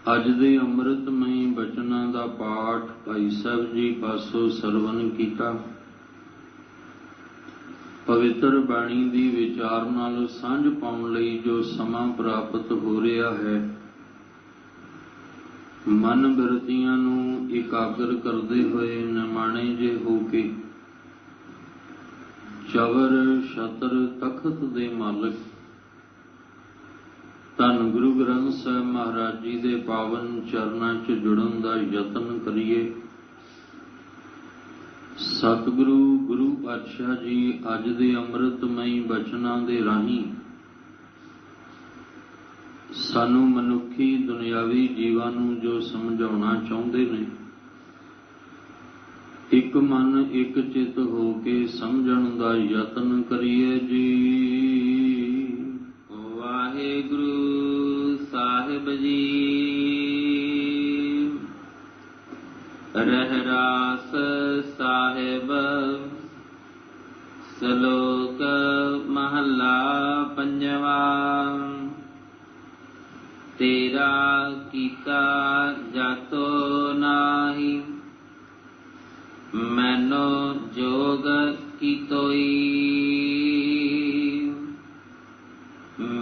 अज दे अमृतमई बचनां दा पाठ भाई साहब जी पासों सरवण कीता। पवित्र बाणी दी विचार नाल सांझ पाउण लई जो समां प्राप्त हो रहा है, मन बिरतियां नूं एकाग्र करदे होए निमाणे जे हो के चवर छतर तखत दे मालिक धन गुरु ग्रंथ साहिब महाराज जी दे पावन चरनां च जुड़न दा यतन करिए। सतगुरु गुरु पातशाह जी अज दे अमृतमई बचनां दे राहीं सानू मनुखी दुनियावी जीवां नूं जो समझाउणा चाहुंदे ने, एक मन एक चित हो के समझण दा यतन करिए जी। वाहिगुरु साहिब जी रहरास साहिब श्लोक महला पंजवा। तेरा कीता जातो नाही मैनो जोग कीतोई।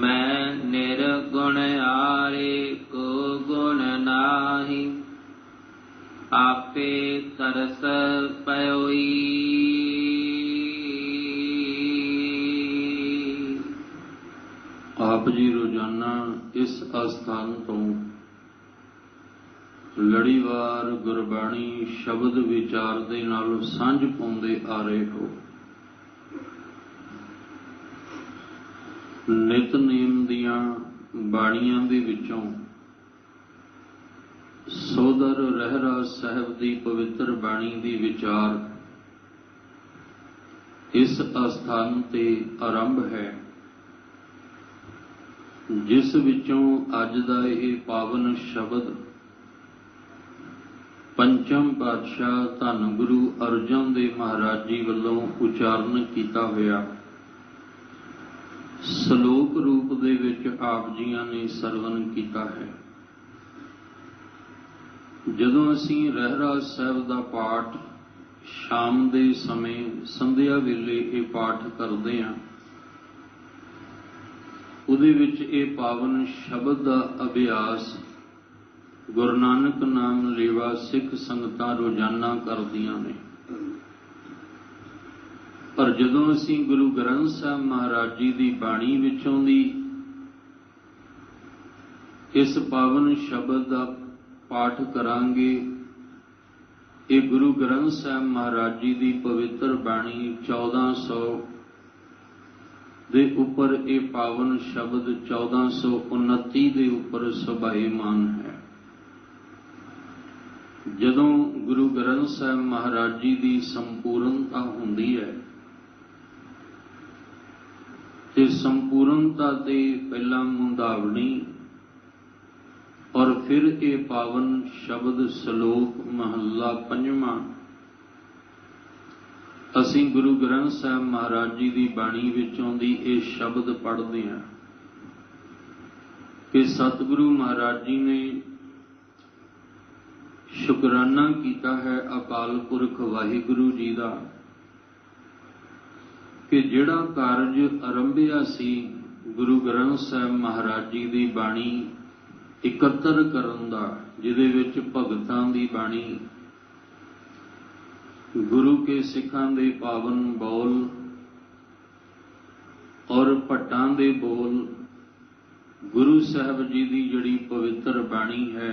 मैं निर्गुण आरे को गुण नाही आपे तरस पयोई। आप जी रोजाना इस अस्थान तो लड़ीवार गुरबाणी शब्द विचार दे नाल सांझ पाउंदे आ रहे हो। नितनेम दियां बाणियां दे विचों सोदर रहरास साहिब दी पवित्र बाणी दी विचार इस अस्थान ते आरंभ है, जिस विचों अज दा इह पावन शब्द पंचम पातशाह धन गुरु अर्जन देव महाराज जी वल्लों उचारण कीता होया श्लोक रूप दे विच आप जियां ने सरवण कीता है। जदों असीं रहरास साहिब दा पाठ शाम दे समय संध्या वेले ये पाठ करते हैं, उहदे विच ये पावन शब्द दा अभ्यास गुरु नानक नाम लेवा सिख संगतां रोजाना करदियां ने। पर जदों असीं गुरु ग्रंथ साहिब महाराज जी दी बाणी विचों दी इस पावन शब्द दा पाठ करांगे, ये गुरु ग्रंथ साहिब महाराज जी दी पवित्र बाणी 1400 दे उपर ये पावन शब्द 1429 दे उपर सुभाएमान है। जदों गुरु ग्रंथ साहिब महाराज जी दी संपूर्णता हुंदी है ते संपूर्णता ते पहला मुंदावनी और फिर ये पावन शब्द श्लोक महला पंजवां असीं गुरु ग्रंथ साहिब महाराज जी की बाणी विचों दी ये शब्द पढ़ते हैं कि सतगुरु महाराज जी ने शुकराना कीता है अकाल पुरख वाहिगुरु जी का कि जिहड़ा कारज आरंभिया सी गुरु ग्रंथ साहिब महाराज जी की बाणी इकत्तर करन दा, जिहदे विच भगतां दी बाणी गुरु के सिखां दे पावन बोल और भट्टां दे बोल गुरु साहिब जी की जिहड़ी पवित्र बाणी है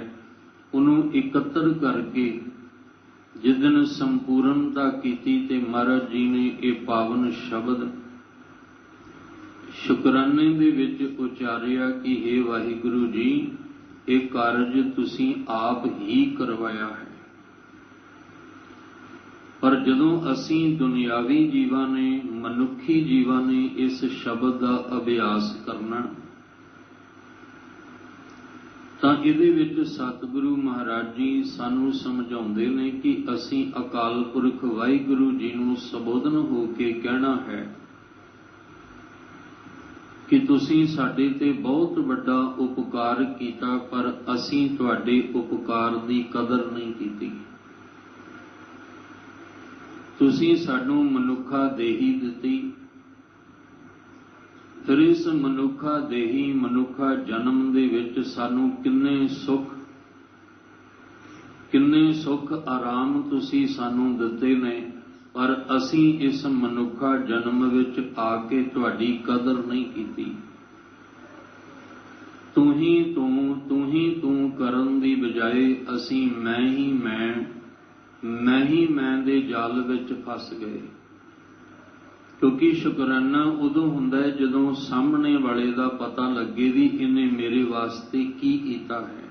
उन्हों इकत्तर करके जिस दिन संपूर्णता कीती ते महाराज जी ने ये पावन शब्द शुकराने दे विच उचारिया कि हे वाहिगुरु जी ये कारज तुसीं आप ही करवाया है। पर जदों असीं दुनियावी जीवां ने मनुखी जीवां ने इस शब्द का अभ्यास करना तां इहदे विच सतगुरु महाराज जी सानू समझाउंदे ने कि असीं अकाल पुरख वाहिगुरु जी नूं संबोधन हो के कहना है कि तुसीं साडे ते बहुत वड्डा उपकार कीता, पर असीं तुहाडे उपकार दी कदर नहीं कीती। तुसीं सानूं मनुखा देही दित्ती, फिर इस मनुखा देही मनुखा जन्म दे विच सानूं किन्ने सुख आराम तुसीं सानूं दित्ते ने, पर असीं इस मनुखा जन्म विच आके तुहाडी कदर नहीं कीती। तू ही तू करन दी बजाए असीं मैं ही मैं दे जाल विच फस गए। क्योंकि शुकराना उदों हुंदा है जदों सामने वाले दा पता लगे भी इन्हें मेरे वास्ते की कीता है।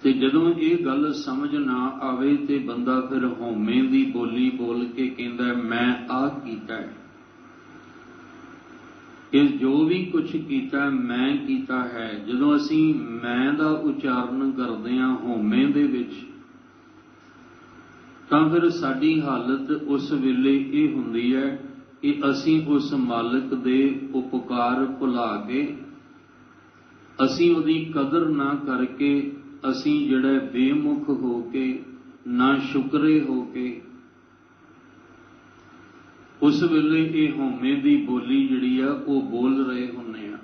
ते जदों ये गल समझ ना आवे ते बंदा फिर हौमे दी बोली बोल के कहंदा मैं आ कीता है। ये जो भी कुछ कीता मैं कीता है, जदों असीं मैं दा उचारण करदे हां हौमे दे विच, तां फिर साडी हालत उस वेले ये हुंदी है कि असीं उस मालिक दे उपकार भुला के, असीं उहदी कदर ना करके, असीं जिहड़ा बेमुख हो के ना शुकरे हो के, उस वेले ये हौमे दी बोली जिहड़ी आ वो बोल रहे हुंदे आ।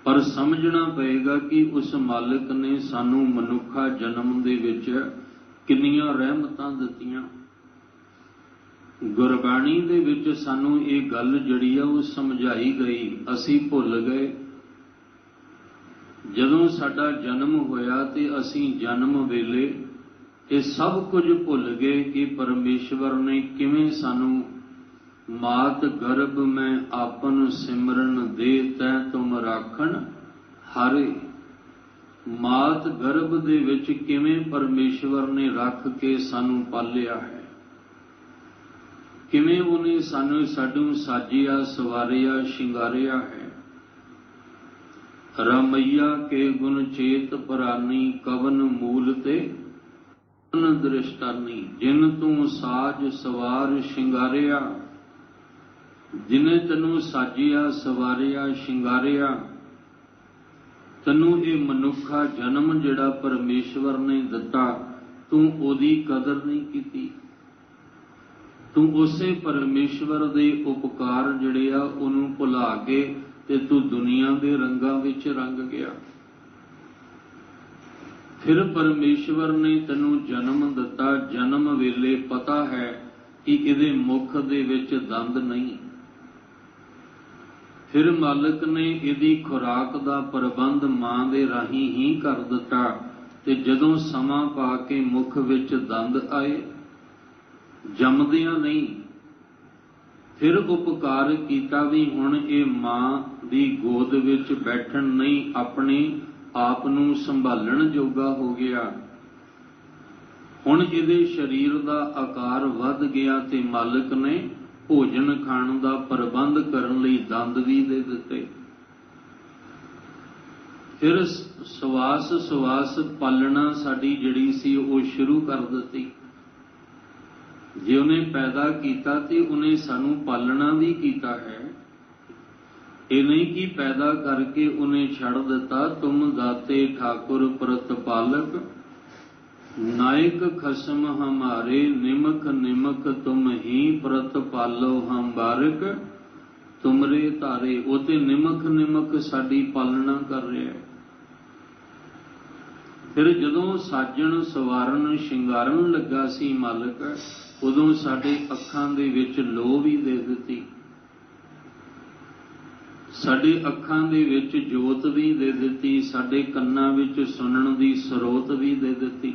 पर समझना पएगा कि उस मालिक ने सानू मनुखा जन्म दे विच किन्नियां रहमतां दित्तियां। गुरबाणी दे विच सानू ये गल जिहड़ी आ वो समझाई गई, असीं भुल गए। जदों साडा जन्म होया ते असीं जन्म वेले ये सब कुछ भुल गए कि परमेश्वर ने किवें सानू मात गर्भ में आपन सिमरन दे तै तुम राखण हारे। मात गर्भ दे विच किवें परमेश्वर ने रख के सानू पालिया है, किवें उन्हें सानू साडू साजिया सवारिया शिंगारिया है। रमैया के गुण चेत परानी कवन मूल ते दृष्टानी। जिन तू साज सवार शिंगारिया, जिने तैनू साजिया सवारिया शिंगारिया, तैनू ये मनुखा जन्म जिहड़ा परमेश्वर ने दिता, तू ओदी कदर नहीं कीती। तू उसे परमेश्वर दे उपकार जिहड़े आ उहनूं भुला के ते तू दुनिया दे रंगां विच रंग गया। फिर परमेश्वर ने तैनू जन्म दिता, जन्म वेले पता है कि इहदे मुख दे विच दंद नहीं। फिर मालिक ने इहदी खुराक दा प्रबंध मां दे राही ही कर दिता, ते जदों समां पा के मुख विच दंद आए, जमदियां नहीं, फिर उपकार कीता भी हुण ये मां दी गोद विच बैठण नहीं, अपने आप नूं संभालण जोगा हो गया। हुण इहदे शरीर दा आकार वध गया ते मालिक ने भोजन खाण दा प्रबंध करन लई दंद भी दे दिते। फिर सवास सवास पालना साडी जिहड़ी सी वो शुरू कर दित्ती। जे उन्हें पैदा कीता ते उन्हें सानू पालना भी कीता है। ये नहीं कि पैदा करके उन्हें छड़ दिता। तुम दाते ठाकुर प्रतिपालक, नायक खसम हमारे, निमक निमक तुम ही प्रतिपालो हम बारक, तुमरे तारे। वो ते निमक निमक साडी पालना कर रहा है। फिर जदों साजण सवारन शिंगारन लगा सी मालिक, उदों साडे अखां दे विच लो भी दे दित्ती, साडे अखां दे विच जोत भी दे दित्ती, साडे कन्नां विच सुनण दी स्रोत भी दे दित्ती,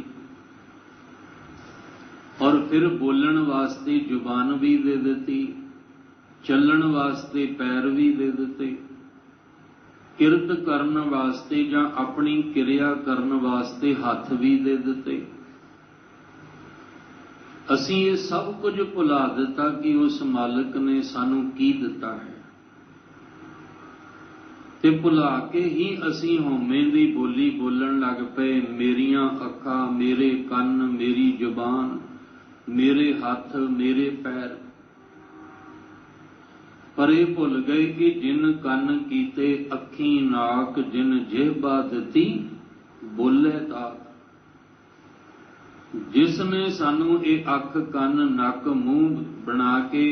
और फिर बोलण वास्ते जुबान भी दे दित्ती, चलण वास्ते पैर भी दे दित्ते, किरत करन वास्ते जां अपनी किरिया करन वास्ते हथ भी दे दित्ते। असीं ये सब कुछ भुला दिता कि उस मालिक ने सानू की दिता है, ते भुला के ही असीं हौमे दी बोली बोलण लग पए। मेरियां अखां, मेरे कन, मेरी जुबान, मेरे हथ, मेरे पैर। पर ये भुल गए कि जिन कन कीते अखी नाक जिन जिह्वा दिती बोले ताक। जिसने सानू ये अख कन नक मूँह बना के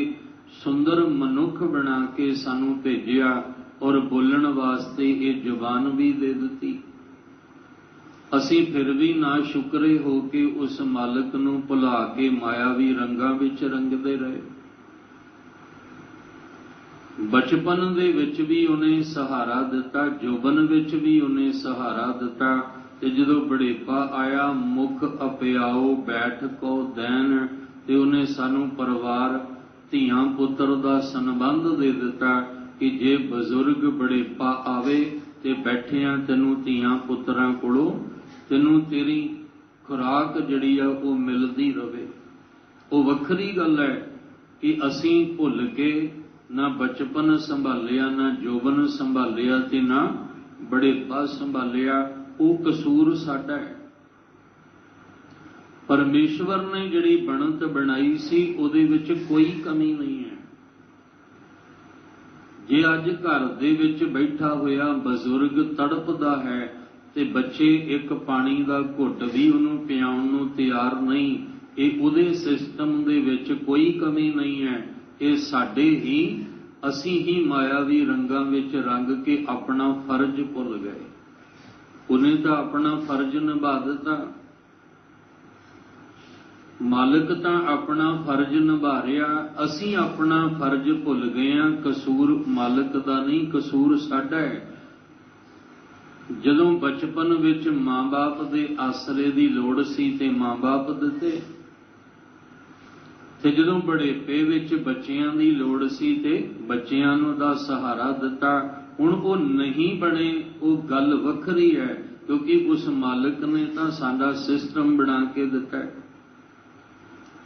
सुंदर मनुख बना के सानू भेजिया और बोलण वास्ते ये जुबान भी दे दी, असी फिर भी ना शुक्रे हो के उस मालिक नू भुला के मायावी रंगां विच रंगदे रहे। बचपन दे विच भी उन्हें सहारा दिता, जोबन विच भी उन्हें सहारा दिता, ते जदों बुढ़ेपा आया मुख अपियाओ बैठ को दैन, ते उन्हें सानू परिवार धीआं पुत्र दा संबंध दे दिता कि जे बजुर्ग बुढ़ेपा आवे ते बैठिया तैनूं धीआं पुत्रां कोलों तैनूं तेरी खुराक जिहड़ी आ वो मिलदी रवे। वो वखरी गल है कि असीं भुल के ना बचपन संभालिया ना जोबन संभालिया ते ना बुढ़ेपा संभालिया, वो कसूर साडा है। परमेश्वर ने जिहड़ी बनत बनाई सी उहदे विच कोई कमी नहीं है। जे अज घर दे विच बैठा होया बजुर्ग तड़पदा है ते बच्चे एक पानी दा घुट भी उहनूं पिआउण नूं तैयार नहीं, ये उहदे सिस्टम दे विच कोई कमी नहीं है। ये साडे ही असीं ही मायावी रंगां विच रंग के अपना फर्ज भुल गए। उन्हें तो अपना फर्ज निभा दिता, मालिक तां अपना फर्ज निभा रिहा, असीं अपना फर्ज भुल गए हां। कसूर मालिक दा नहीं, कसूर साडा है। जदों बचपन विच मां बाप दे आसरे दी लोड़ सी ते मां बाप दिते, ते जदों बुढ़ेपे विच बच्चियां दी लोड़ सी ते बच्चियां नूं दा सहारा दिता। हुण वो नहीं बने, वो गल वखरी है, क्योंकि उस मालिक ने तां साडा सिस्टम बना के दिता है।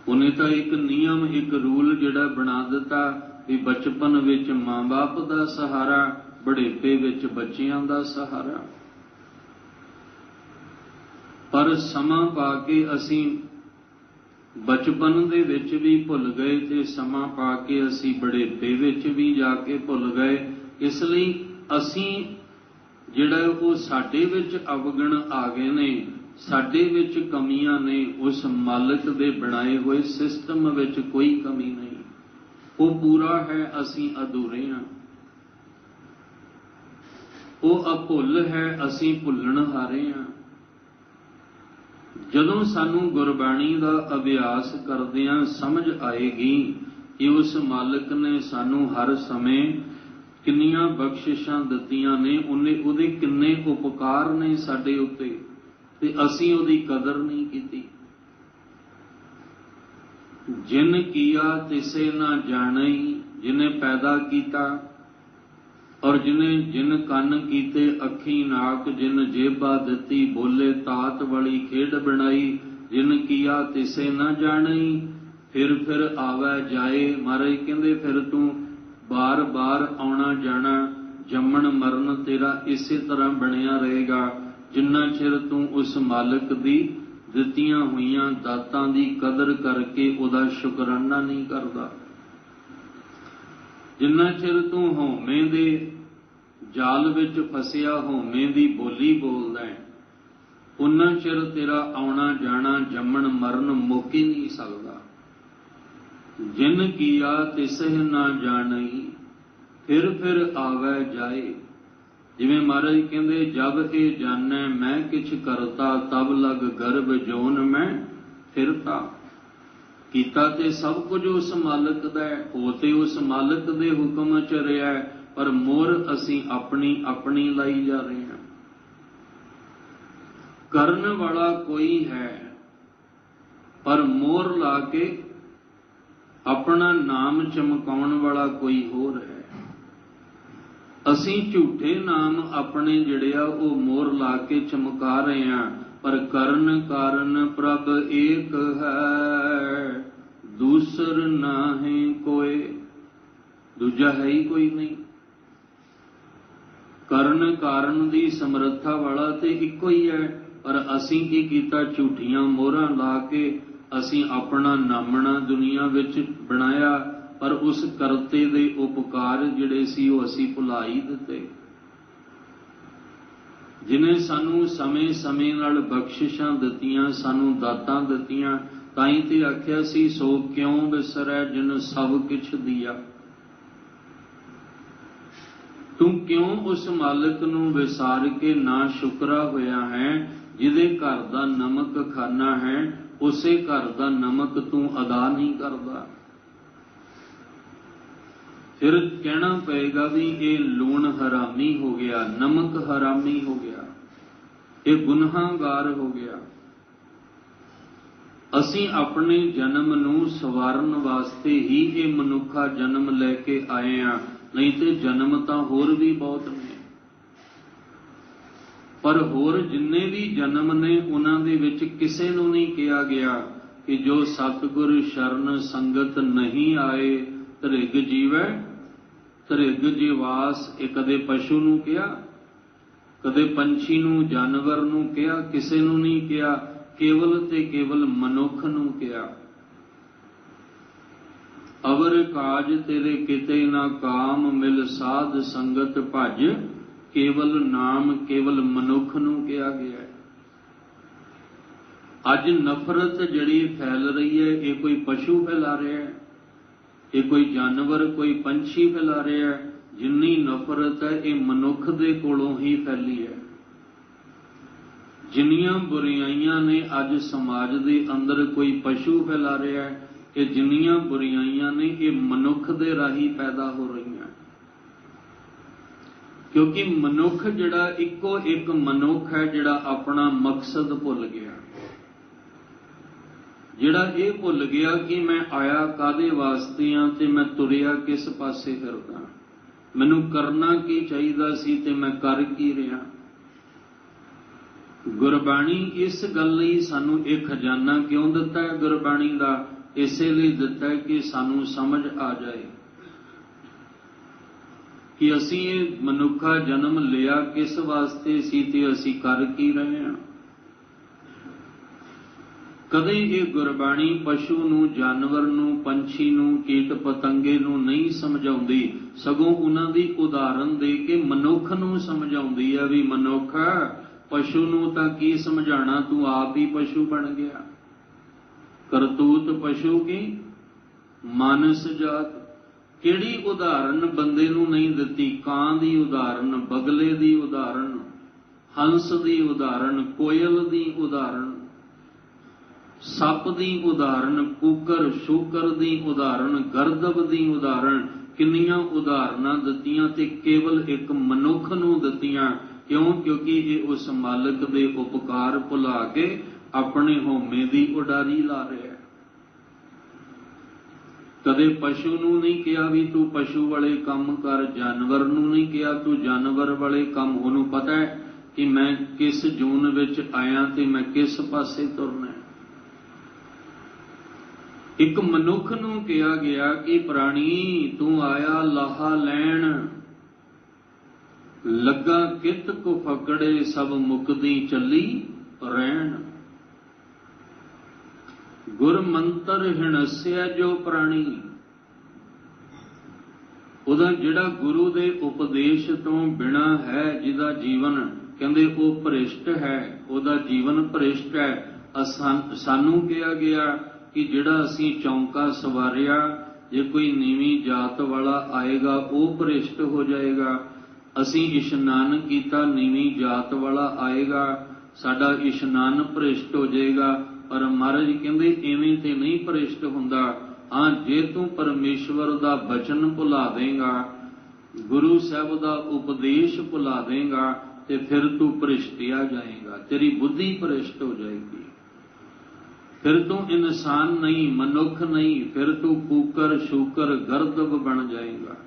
उन्हें तो एक नियम एक रूल जिहड़ा बना दिता कि बचपन विच मां बाप दा सहारा, बुढ़ेपे विच बच्चियां दा सहारा। पर समा पा के असीं बचपन दे विच भी भुल गए ते समा पा के असीं बुढ़ेपे विच भी जाके भुल गए। इसलिए असीं जिहड़ा वो साडे विच अवगुण आ गए ने, साडे विच कमियां ने, उस मालिक दे बनाए हुए सिस्टम विच कोई कमी नहीं, वो पूरा है, असीं अधूरे हां। वो अभुल है, असीं भुलण हारे हां। जदों सानू गुरबाणी दा अभ्यास करदियां समझ आएगी कि उस मालिक ने सानू हर समय किन्नियां बख्शिशां दित्तियां ने, उहदे किन्ने उपकार ने साडे उत्ते, ते असीं उहदी कदर नहीं कीती। जिन किया तिसे ना जाणई, जिन्हें पैदा किया, और जिन कन कीते अखी नाक जिन जेबा दिती बोले तात वाली खेड बनाई। जिन किया तिसे न जाणई, फिर आवे जाए। महाराज कहंदे फिर तू बार बार आउणा जाना, जम्मण मरण तेरा इसे तरह बनिया रहेगा, जिन्ना चिर तू उस मालिक दी दित्तियां हुईयां दातां दी कदर करके उहदा शुकराना नहीं करदा। जिन्ना चिर तू होमे दे जाल विच फसिया होमे दी बोली बोलदा है, उन्ना चिर तेरा आउणा जाना जम्मण मरण मुक ही नहीं सकदा। जिन किया तिसह ना जाणई, फिर आवे जाए। जिवें महाराज कहंदे जब ए जानै मैं किछ करता, तब लग गर्भ जोन मैं फिरता। कीता ते सब कुछ उस मालिक दा है, होते उस मालिक दे हुक्म च रहा है, पर मोर असीं अपनी अपनी लाई जा रहे हैं। करन वाला कोई है, पर मोर ला के अपना नाम चमकाउण वाला कोई होर है। असीं झूठे नाम अपने जिहड़े आ वो मोर ला के चमका रहे हैं, पर करन कारण प्रभ एक है, दूसर नाहीं कोई, दूजा है ही कोई नहीं। करन कारण दी समर्था वाला ते इको ही है, पर असीं की कीता झूठियां मोहरां ला के असीं अपना नामना दुनिया विच बनाया, पर उस करते दे उपकार जिहड़े सी वो असीं भुला ही दिते। जिन्हें सानू समय समय नाल बख्शिशां दित्तियां, सानू दातां दित्तियां, ताई ते आख्या सी सो क्यों विसरै जिन सब किछ दिया। तू क्यों उस मालिक नू विसार के ना शुकरा होया है, जिहदे घर दा नमक खाना है, उसे घर दा नमक तू अदा नहीं करदा। फिर कहना पएगा भी ये लूण हरामी हो गया, नमक हरामी हो गया, ये गुनाहगार हो गया। असीं अपने जन्म नूं सवारन वास्ते ही ये मनुखा जन्म लैके आए हैं, नहीं तो जन्म तो होर भी बहुत ने, पर होर जिन्ने भी जन्म ने उन्हां दे विच किसे नूं नहीं कहा गया कि जो सतगुर शरण संगत नहीं आए धरिग जीवै धरिग जीवास। ये कदे पशु नूं कहा, कदे पंछी नूं, जानवर नूं कहा, किसे नूं नहीं कहा, केवल ते केवल मनुख नूं कहा। अवर काज तेरे किते ना काम, मिल साध संगत भज, केवल नाम केवल मनुख नूं कहा गया है। अज नफरत जिहड़ी फैल रही है, ये कोई पशु फैला रहा है, ये कोई जानवर कोई पंछी फैला रहा है। जिन्नी नफरत है ये मनुख दे कोलों ही फैली है। जिन्नियां बुराइयां ने अज समाज दे अंदर कोई पशु फैला रहा है, ये जिन्नियां बुराइयां ने ये मनुख दे राही पैदा हो रही हैं। क्योंकि मनुख जिहड़ा इक्को एक मनुख है जिहड़ा अपना मकसद भुल गया, जिहड़ा ये भुल गया कि मैं आया कादे वास्ते हाँ ते मैं तुरिया किस पासे फिरदा, मैनू करना की चाहिदा सी ते मैं कर की रहा। गुरबाणी इस गल लई सानू एक खजाना क्यों दिता है गुरबाणी का, इसे लिए दिता है कि सानू समझ आ जाए कि असी ये मनुखा जन्म लिया किस वास्ते सी ते असी कर की रहे हैं। कदे ये गुरबाणी पशु नूं, जानवर नूं, पंछी नूं, कीट पतंगे नूं नहीं समझाउंदी, सगों उन्हां दी उदाहरण दे के मनुख नूं समझाउंदी है भी मनुख पशु नूं तां की समझाना, तू आप ही पशु बन गया। करतूत पशु की मानस जात, किहड़ी उदाहरण बंदे नूं नहीं दिती। कां दी उदाहरण, बगले दी उदाहरण, हंस दी उदाहरण, कोयल दी उदाहरण, सप दी उदाहरण, कुकर शूकर दी उदाहरण, गर्दब दी उदाहरण, किन्नियां उदाहरणां दित्तियां ते केवल एक मनुख नूं दित्तियां। क्यों? क्योंकि ये उस मालिक दे उपकार भुला के अपने होमे दी उडारी ला रहा है। कदे पशु नूं नहीं कहा भी तू पशु वाले काम कर, जानवर नूं नहीं कहा तू जानवर वाले काम। उन्होंने पता है कि मैं किस जून विच आया ते मैं किस पासे तुरना है। एक मनुख नूं कहा गया कि प्राणी तू आया लाहा लैण, लगा कित को फकड़े सब मुकदी चली रैण। गुर मंत्र हिणस्या जो प्राणी, उदा जिहड़ा गुरु दे उपदेश तो बिना है, जिहदा जीवन कहंदे वो भ्रिष्ट है, उदा जीवन भ्रिष्ट है। सानू कहा गया कि जिहड़ा असीं चौंका सवारिया, जे कोई नीवी जात वाला आएगा वो भ्रिष्ट हो जाएगा। असीं इशनान कीता, नीवी जात वाला आएगा, साडा इशनान भ्रिष्ट हो जाएगा। पर महाराज कहंदे इवें ते नहीं भ्रिष्ट हुंदा। हाँ, जे तू परमेश्वर दा बचन भुला देगा, गुरु साहब दा उपदेश भुला देगा, ते फिर तू भ्रिष्टिया जाएगा, तेरी बुद्धि भ्रिष्ट हो जाएगी। फिर तू इंसान नहीं, मनुख नहीं, फिर तू कूकर शूकर गर्दब बन जाएगा।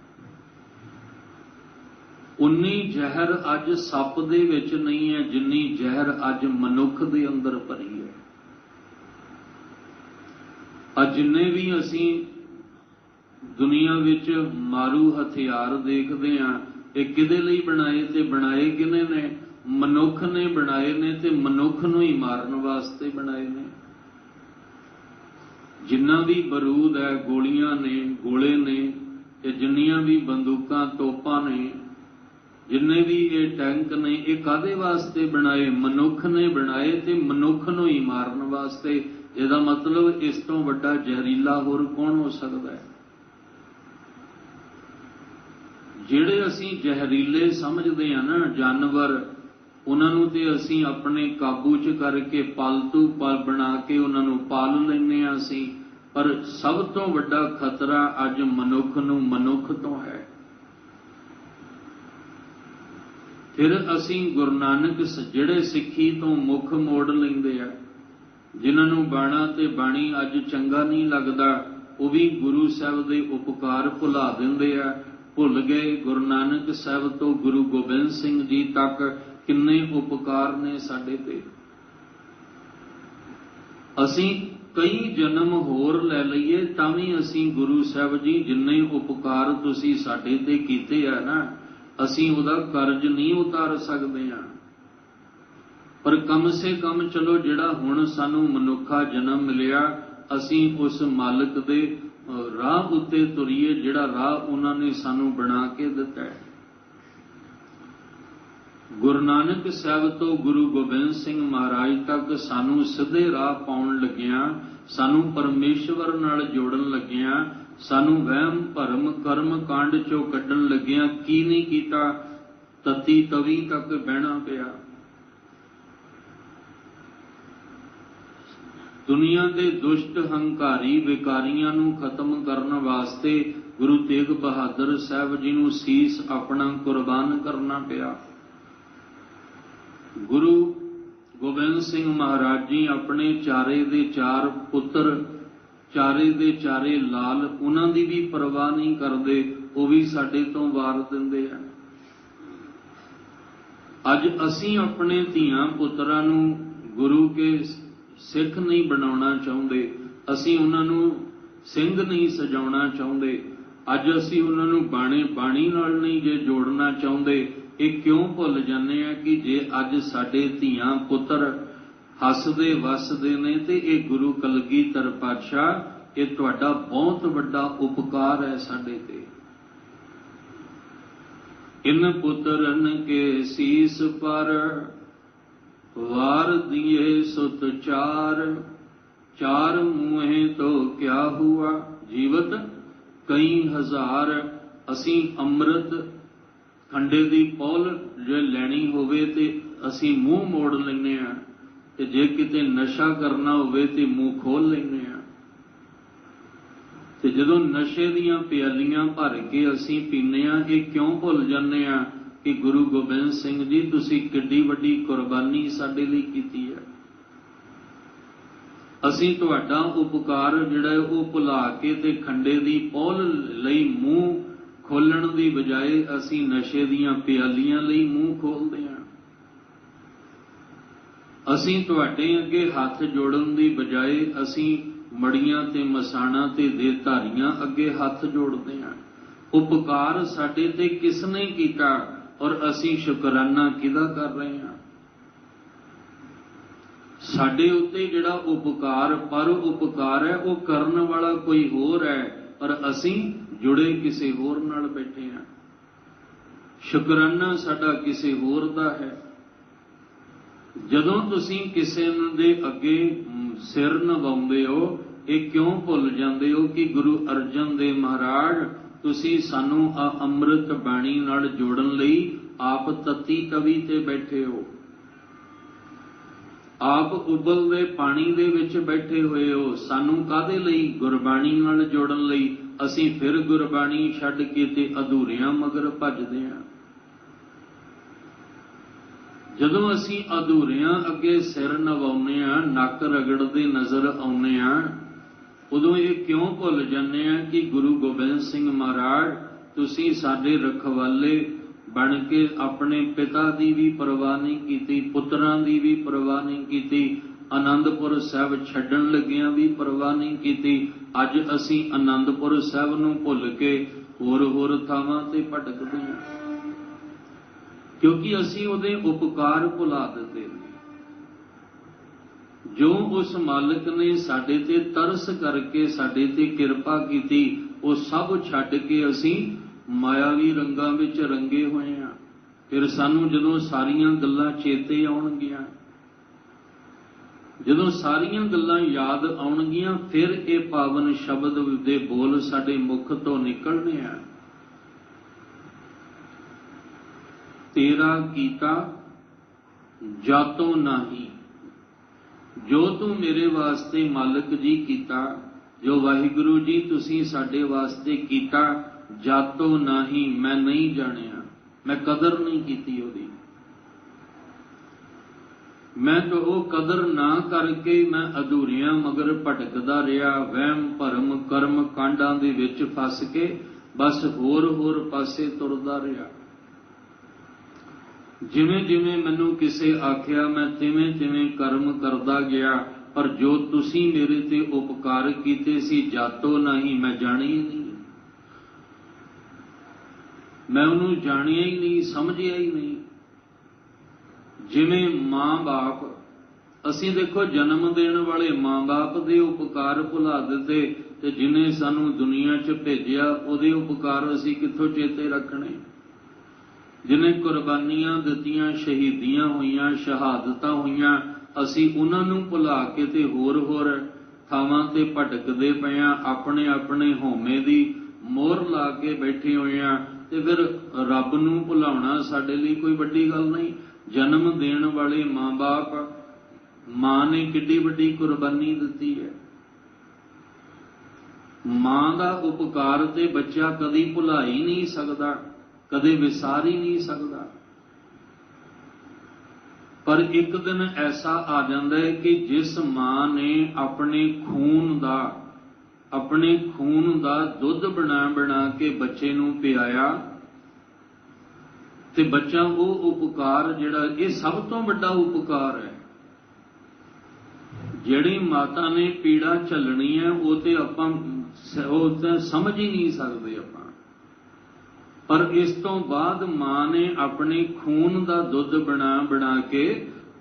उन्नी जहर अज सप दे विच नहीं है जिन्नी जहर अज मनुख दे अंदर भरी है। अज जिन्ने भी असी दुनिया विच मारू हथियार देखते हैं, ये किदे लई बनाए ते बनाए किने ने? मनुख ने बनाए ने, ते मनुख नूं ही मारन वास्ते बनाए ने। जिन्ना भी बरूद है, गोलियां ने, गोले ने, ते जिन्नियां भी बंदूकां तोपां ने, जिन्ने भी ये टैंक ने, ये कादे वास्ते बनाए? मनुख ने बनाए, ते मनुख नूं ही मारन वास्ते। इहदा मतलब इस तों वड्डा जहरीला होर कौन हो सकदा है? ਜਿਹੜੇ ਅਸੀਂ ਜ਼ਹਿਰੀਲੇ ਸਮਝਦੇ ਆ ਨਾ ਜਾਨਵਰ, ਉਹਨਾਂ ਨੂੰ ਤੇ ਅਸੀਂ ਆਪਣੇ ਕਾਬੂ 'ਚ ਕਰਕੇ ਪਾਲਤੂ ਬਣਾ ਕੇ ਉਹਨਾਂ ਨੂੰ ਪਾਲ ਲੈਂਦੇ ਆ ਅਸੀਂ, ਪਰ ਸਭ ਤੋਂ ਵੱਡਾ ਖਤਰਾ ਅੱਜ ਮਨੁੱਖ ਨੂੰ ਮਨੁੱਖ ਤੋਂ ਹੈ। ਫਿਰ ਅਸੀਂ ਗੁਰੂ ਨਾਨਕ ਜਿਹੜੇ ਸਿੱਖੀ ਤੋਂ ਮੁੱਖ ਮੋੜ ਲੈਂਦੇ ਆ, ਜਿਨ੍ਹਾਂ ਨੂੰ ਬਾਣਾ ਤੇ ਬਾਣੀ ਅੱਜ ਚੰਗਾ ਨਹੀਂ ਲੱਗਦਾ, ਉਹ ਵੀ ਗੁਰੂ ਸਾਹਿਬ ਦੇ ਉਪਕਾਰ ਭੁਲਾ ਦਿੰਦੇ ਆ। ਭੁੱਲ ਗਏ ਗੁਰੂ ਨਾਨਕ ਸਾਹਿਬ ਤੋਂ ਗੁਰੂ ਗੋਬਿੰਦ ਸਿੰਘ ਜੀ ਤੱਕ ਕਿੰਨੇ ਉਪਕਾਰ ਨੇ ਸਾਡੇ ਤੇ। ਅਸੀਂ ਕਈ ਜਨਮ ਹੋਰ ਲੈ ਲਈਏ ਤਾਂ ਵੀ ਅਸੀਂ ਗੁਰੂ ਸਾਹਿਬ ਜੀ ਜਿੰਨੇ ਉਪਕਾਰ ਤੁਸੀਂ ਸਾਡੇ ਤੇ ਕੀਤੇ ਆ ਨਾ, ਅਸੀਂ ਉਹਦਾ ਕਰਜ਼ ਨਹੀਂ ਉਤਾਰ ਸਕਦੇ ਆ। ਪਰ ਕਮ ਸੇ ਕਮ ਚਲੋ ਜਿਹੜਾ ਹੁਣ ਸਾਨੂੰ ਮਨੁੱਖਾ ਜਨਮ ਮਿਲਿਆ, ਅਸੀਂ ਉਸ ਮਾਲਕ ਦੇ ਰਾਹ ਉੱਤੇ ਤੁਰੀਏ ਜਿਹੜਾ ਰਾਹ ਉਹਨਾਂ ਨੇ ਸਾਨੂੰ ਬਣਾ ਕੇ ਦਿੱਤਾ ਹੈ। ਗੁਰੂ ਨਾਨਕ ਸਾਹਿਬ ਤੋਂ ਗੁਰੂ ਗੋਬਿੰਦ ਸਿੰਘ ਮਹਾਰਾਜ ਤੱਕ ਸਾਨੂੰ ਸਿੱਧੇ ਰਾਹ ਪਾਉਣ ਲੱਗਿਆਂ, ਸਾਨੂੰ ਪਰਮੇਸ਼ਵਰ ਨਾਲ ਜੋੜਨ ਲੱਗਿਆਂ, ਸਾਨੂੰ ਵਹਿਮ ਭਰਮ ਕਰਮ ਕਾਂਡ ਚੋਂ ਕੱਢਣ ਲੱਗਿਆਂ ਕੀ ਨਹੀਂ ਕੀਤਾ? ਤਤੀ ਤਵੀ ਤੱਕ ਬਹਿਣਾ ਪਿਆ। ਦੁਨੀਆ ਦੇ ਦੁਸ਼ਟ ਹੰਕਾਰੀ ਵਿਕਾਰੀਆਂ ਨੂੰ ਖਤਮ ਕਰਨ ਵਾਸਤੇ ਗੁਰੂ ਤੇਗ ਬਹਾਦਰ ਸਾਹਿਬ ਜੀ ਨੂੰ ਸੀਸ ਆਪਣਾ ਕੁਰਬਾਨ ਕਰਨਾ ਪਿਆ। ਗੁਰੂ ਗੋਬਿੰਦ ਸਿੰਘ ਮਹਾਰਾਜ ਜੀ ਆਪਣੇ ਚਾਰੇ ਦੇ ਚਾਰ ਪੁੱਤਰ, ਚਾਰੇ ਦੇ ਚਾਰੇ ਲਾਲ, ਉਹਨਾਂ ਦੀ ਵੀ ਪਰਵਾਹ ਨਹੀਂ ਕਰਦੇ, ਉਹ ਵੀ ਸਾਡੇ ਤੋਂ ਵਾਰ ਦਿੰਦੇ ਆ। ਅੱਜ ਅਸੀਂ ਆਪਣੇ ਧੀਆਂ ਪੁੱਤਰਾਂ ਨੂੰ ਗੁਰੂ ਕੇ ਸਿੱਖ ਨਹੀਂ ਬਣਾਉਣਾ ਚਾਹੁੰਦੇ, ਅਸੀਂ ਉਹਨਾਂ ਨੂੰ ਸਿੰਘ ਨਹੀਂ ਸਜਾਉਣਾ ਚਾਹੁੰਦੇ, ਅੱਜ ਅਸੀਂ ਉਹਨਾਂ ਨੂੰ ਬਾਣੀ ਨਾਲ ਨਹੀਂ ਜੇ ਜੋੜਨਾ ਚਾਹੁੰਦੇ। ਇਹ ਕਿਉਂ ਭੁੱਲ ਜਾਂਦੇ ਆ ਕਿ ਜੇ ਅੱਜ ਸਾਡੇ ਧੀਆਂ ਪੁੱਤਰ ਹੱਸਦੇ ਵਸਦੇ ਨੇ ਤੇ ਇਹ ਗੁਰੂ ਕਲਗੀਧਰ ਪਾਤਸ਼ਾਹ, ਇਹ ਤੁਹਾਡਾ ਬਹੁਤ ਵੱਡਾ ਉਪਕਾਰ ਹੈ ਸਾਡੇ ਤੇ। ਇਨ ਪੁੱਤਰਨ ਕੇ ਸੀਸ ਪਰ वार दिए सुत चार, चार मुँहे तो क्या हुआ जीवत कई हजार। असी अमृत खंडे दी पौल जे लैनी होवे ते असी मूँह मोड़ लैने आ, ते जे किते नशा करना होवे ते मूँह खोल लैने आ। ते जदों नशे दीयां प्यालियां भर के असी पीने आ, ये क्यों भुल जाने आ कि गुरु गोबिंद सिंह जी तुसी किड्डी वड्डी कुर्बानी साडे लई कीती है। असी तुहाडा उपकार जिहड़ा वो भुला के ते खंडे दी पौल लई मूँह खोलण दी बजाए असी नशे दीयां प्यालियां लई मूँह खोलदे हां। असी तुहाडे अगे हथ जोड़न दी बजाए असी मड़ियां ते मसाणा ते देहधारियां अगे हथ जोड़दे हां। उपकार साडे ते किसने कीता और असी शुकराना किहदा कर रहे हैं? साडे उत्ते जिहड़ा उपकार पर उपकार है वो करन वाला कोई होर है, पर असी जुड़े किसी होर नाल बैठे हैं। शुकराना साडा किसी होर दा है। जदों तुसी किसी दे अगे सिर नवाउंदे हो, ये क्यों भुल जांदे हो कि गुरु अर्जन देव महाराज तुसी सानू आ अमृत बाणी नाल जोड़न लई आप तत्ती तवी ते बैठे हो, आप उबलदे पानी दे विच बैठे हुए हो। सानू कादे लई? गुरबाणी नाल जोड़न लई। असी फिर गुरबाणी छड्ड के ते अधूरियां मगर भजदे हां। जदों असी अधूरियां अगे सिर नवाउने आ, नक रगड़दे नजर आउने आ, उदों ये क्यों भुल जाने आ कि गुरु गोबिंद सिंह महाराज तुसी साडे रखवाले बन के अपने पिता दी भी परवाह नहीं कीती, पुत्रां दी भी परवाह नहीं कीती, आनंदपुर साहब छड्डण लगियां भी परवाह नहीं कीती। अज असी आनंदपुर साहब नूं भुल के होर होर थावां ते भटकदे हां, क्योंकि असी उहदे उपकार भुला दित्ते। जो उस मालिक ने साडे ते तरस करके साडे ते किरपा कीती, वो सब छड्ड के असीं मायावी रंगां विच रंगे होए हां। फिर सानूं जदों सारियां गल्लां चेते आउणगीਆਂ, जदों सारियां गल्लां याद आउणगीਆਂ, फिर ये पावन शब्द दे बोल साडे मुख तो निकलने आ। तेरा कीता जातो नाही, जो तू मेरे वास्ते मालिक जी कीता, जो वाहिगुरु जी तुसीं साडे वास्ते कीता, जातो नाही, मैं नहीं जानिया, मैं कदर नहीं कीती ओदी। मैं तो वो कदर ना करके मैं अधूरियां मगर भटकदा रहा, वहम भरम कर्म कांडां दे विच फस के बस होर पासे तुरदा रहा। जिवें जिवें मैनू किसे आख्या मैं तिवें तिवें कर्म करदा गया, पर जो तुसीं मेरे ते उपकार कीते सी, जातो नहीं, मैं जानिया ही नहीं, मैं उन्होंने जानिया ही नहीं, समझिया ही नहीं। जिवें मां बाप, असीं देखो जन्म देण वाले मां बाप दे उपकार भुला दिते, ते जिन्हें सानू दुनिया च भेजिया उहदे उपकार असीं कित्थों चेते रखने। जिन्हें कुर्बानियां दित्तियां, शहीदियां होईयां, शहादतां होईयां, असीं उन्हां नूं भुला के ते होर थावां ते भटकदे पए हां, अपने अपने होमे दी मोहर ला के बैठे होए हां। ते फिर रब नूं भुलाउणा साडे लई कोई वड्डी गल नहीं। जन्म देण वाले मां बाप, मां ने किड्डी वड्डी कुर्बानी दित्ती है। मां दा उपकार ते बच्चा कदी भुला ही नहीं सकदा, कदे विसार ही नहीं सकता। पर एक दिन ऐसा आ जाता है कि जिस मां ने अपने खून दा दुध बना के बच्चे नूं पियाया, ते बच्चा वो उपकार जिहड़ा, ये सब तो वड्डा उपकार है। जिहड़ी माता ने पीड़ा झल्लनी है, वो ते आपां समझ ही नहीं सकते आपां। पर इस तो बाद मां ने अपने खून का दुध बना के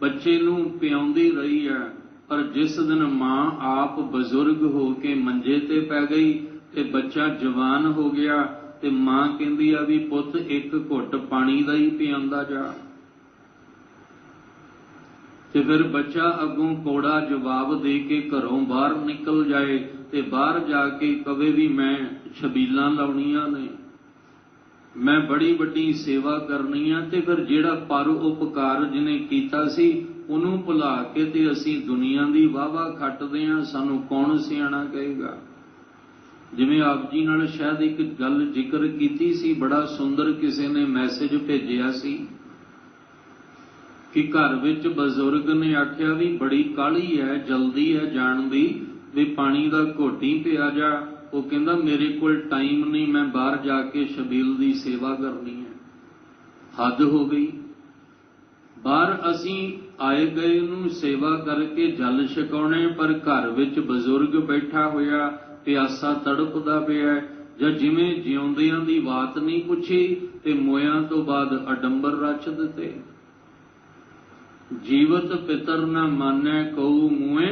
बच्चे नूं पियाउंदी रही है। पर जिस दिन मां आप बजुर्ग हो के मंजे ते पै गई ते बच्चा जवान हो गया, ते मां कहंदी आ भी पुत एक घुट पानी दा ही पियाउंदा जा। ते फिर बच्चा अगों कोड़ा जवाब दे के घरों बाहर निकल जाए, ते बाहर जाके कवे भी मैं छबीलां लाउणियां ने, मैं बड़ी वड्डी सेवा करनी है। ते फिर जिहड़ा पर उपकार जिन्हें कीता सी, उन्होंने भुला के ते असीं दुनिया दी वाहवा खटदे हां, सानू कौन सियाणा कहेगा। जिवें आप जी नाल शायद एक गल जिक्र कीती सी, बड़ा सुंदर किसी ने मैसेज भेजिया सी कि घर विच बजुर्ग ने आख्या भी बड़ी काहली है, जल्दी है जाण दी, भी पानी दा घोट ही पिया जा। वो कहंदा मेरे कोल टाइम नहीं, मैं बाहर जाके शबील दी सेवा करनी है। हद हो गई। बाहर असीं आए गए नूं सेवा करके जल छकाउणे, पर घर विच बजुर्ग बैठा होया प्यासा तड़पदा पिया, जां जिवें जिउंदियां दी बात नहीं पुछी ते मोयां तो बाद अडंबर रच दिते। जीवत पितर न मानै कऊ मूए,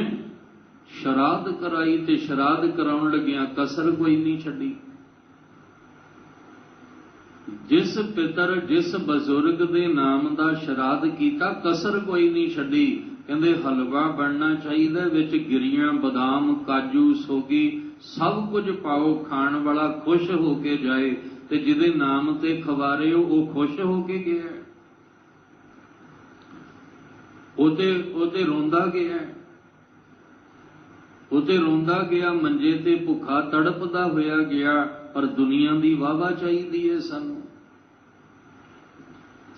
शराध कराई, ते शराध कराउण लगिया कसर कोई नहीं छड्डी। जिस पितर जिस बजुर्ग दे नाम दा शराध कीता, कसर कोई नहीं छड्डी। कहंदे हलवा बनना चाहिए, विच गिरियां बदाम काजू सोगी सब कुछ पाओ, खाण वाला खुश होके जाए, ते जिहदे नाम ते खवारे हो वो खुश होके गया, ओते रोंदा गया, उते रोंदा गया, मंजे ते भुखा तड़पदा होया गया। पर दुनिया दी वाहवा चाहिदी है,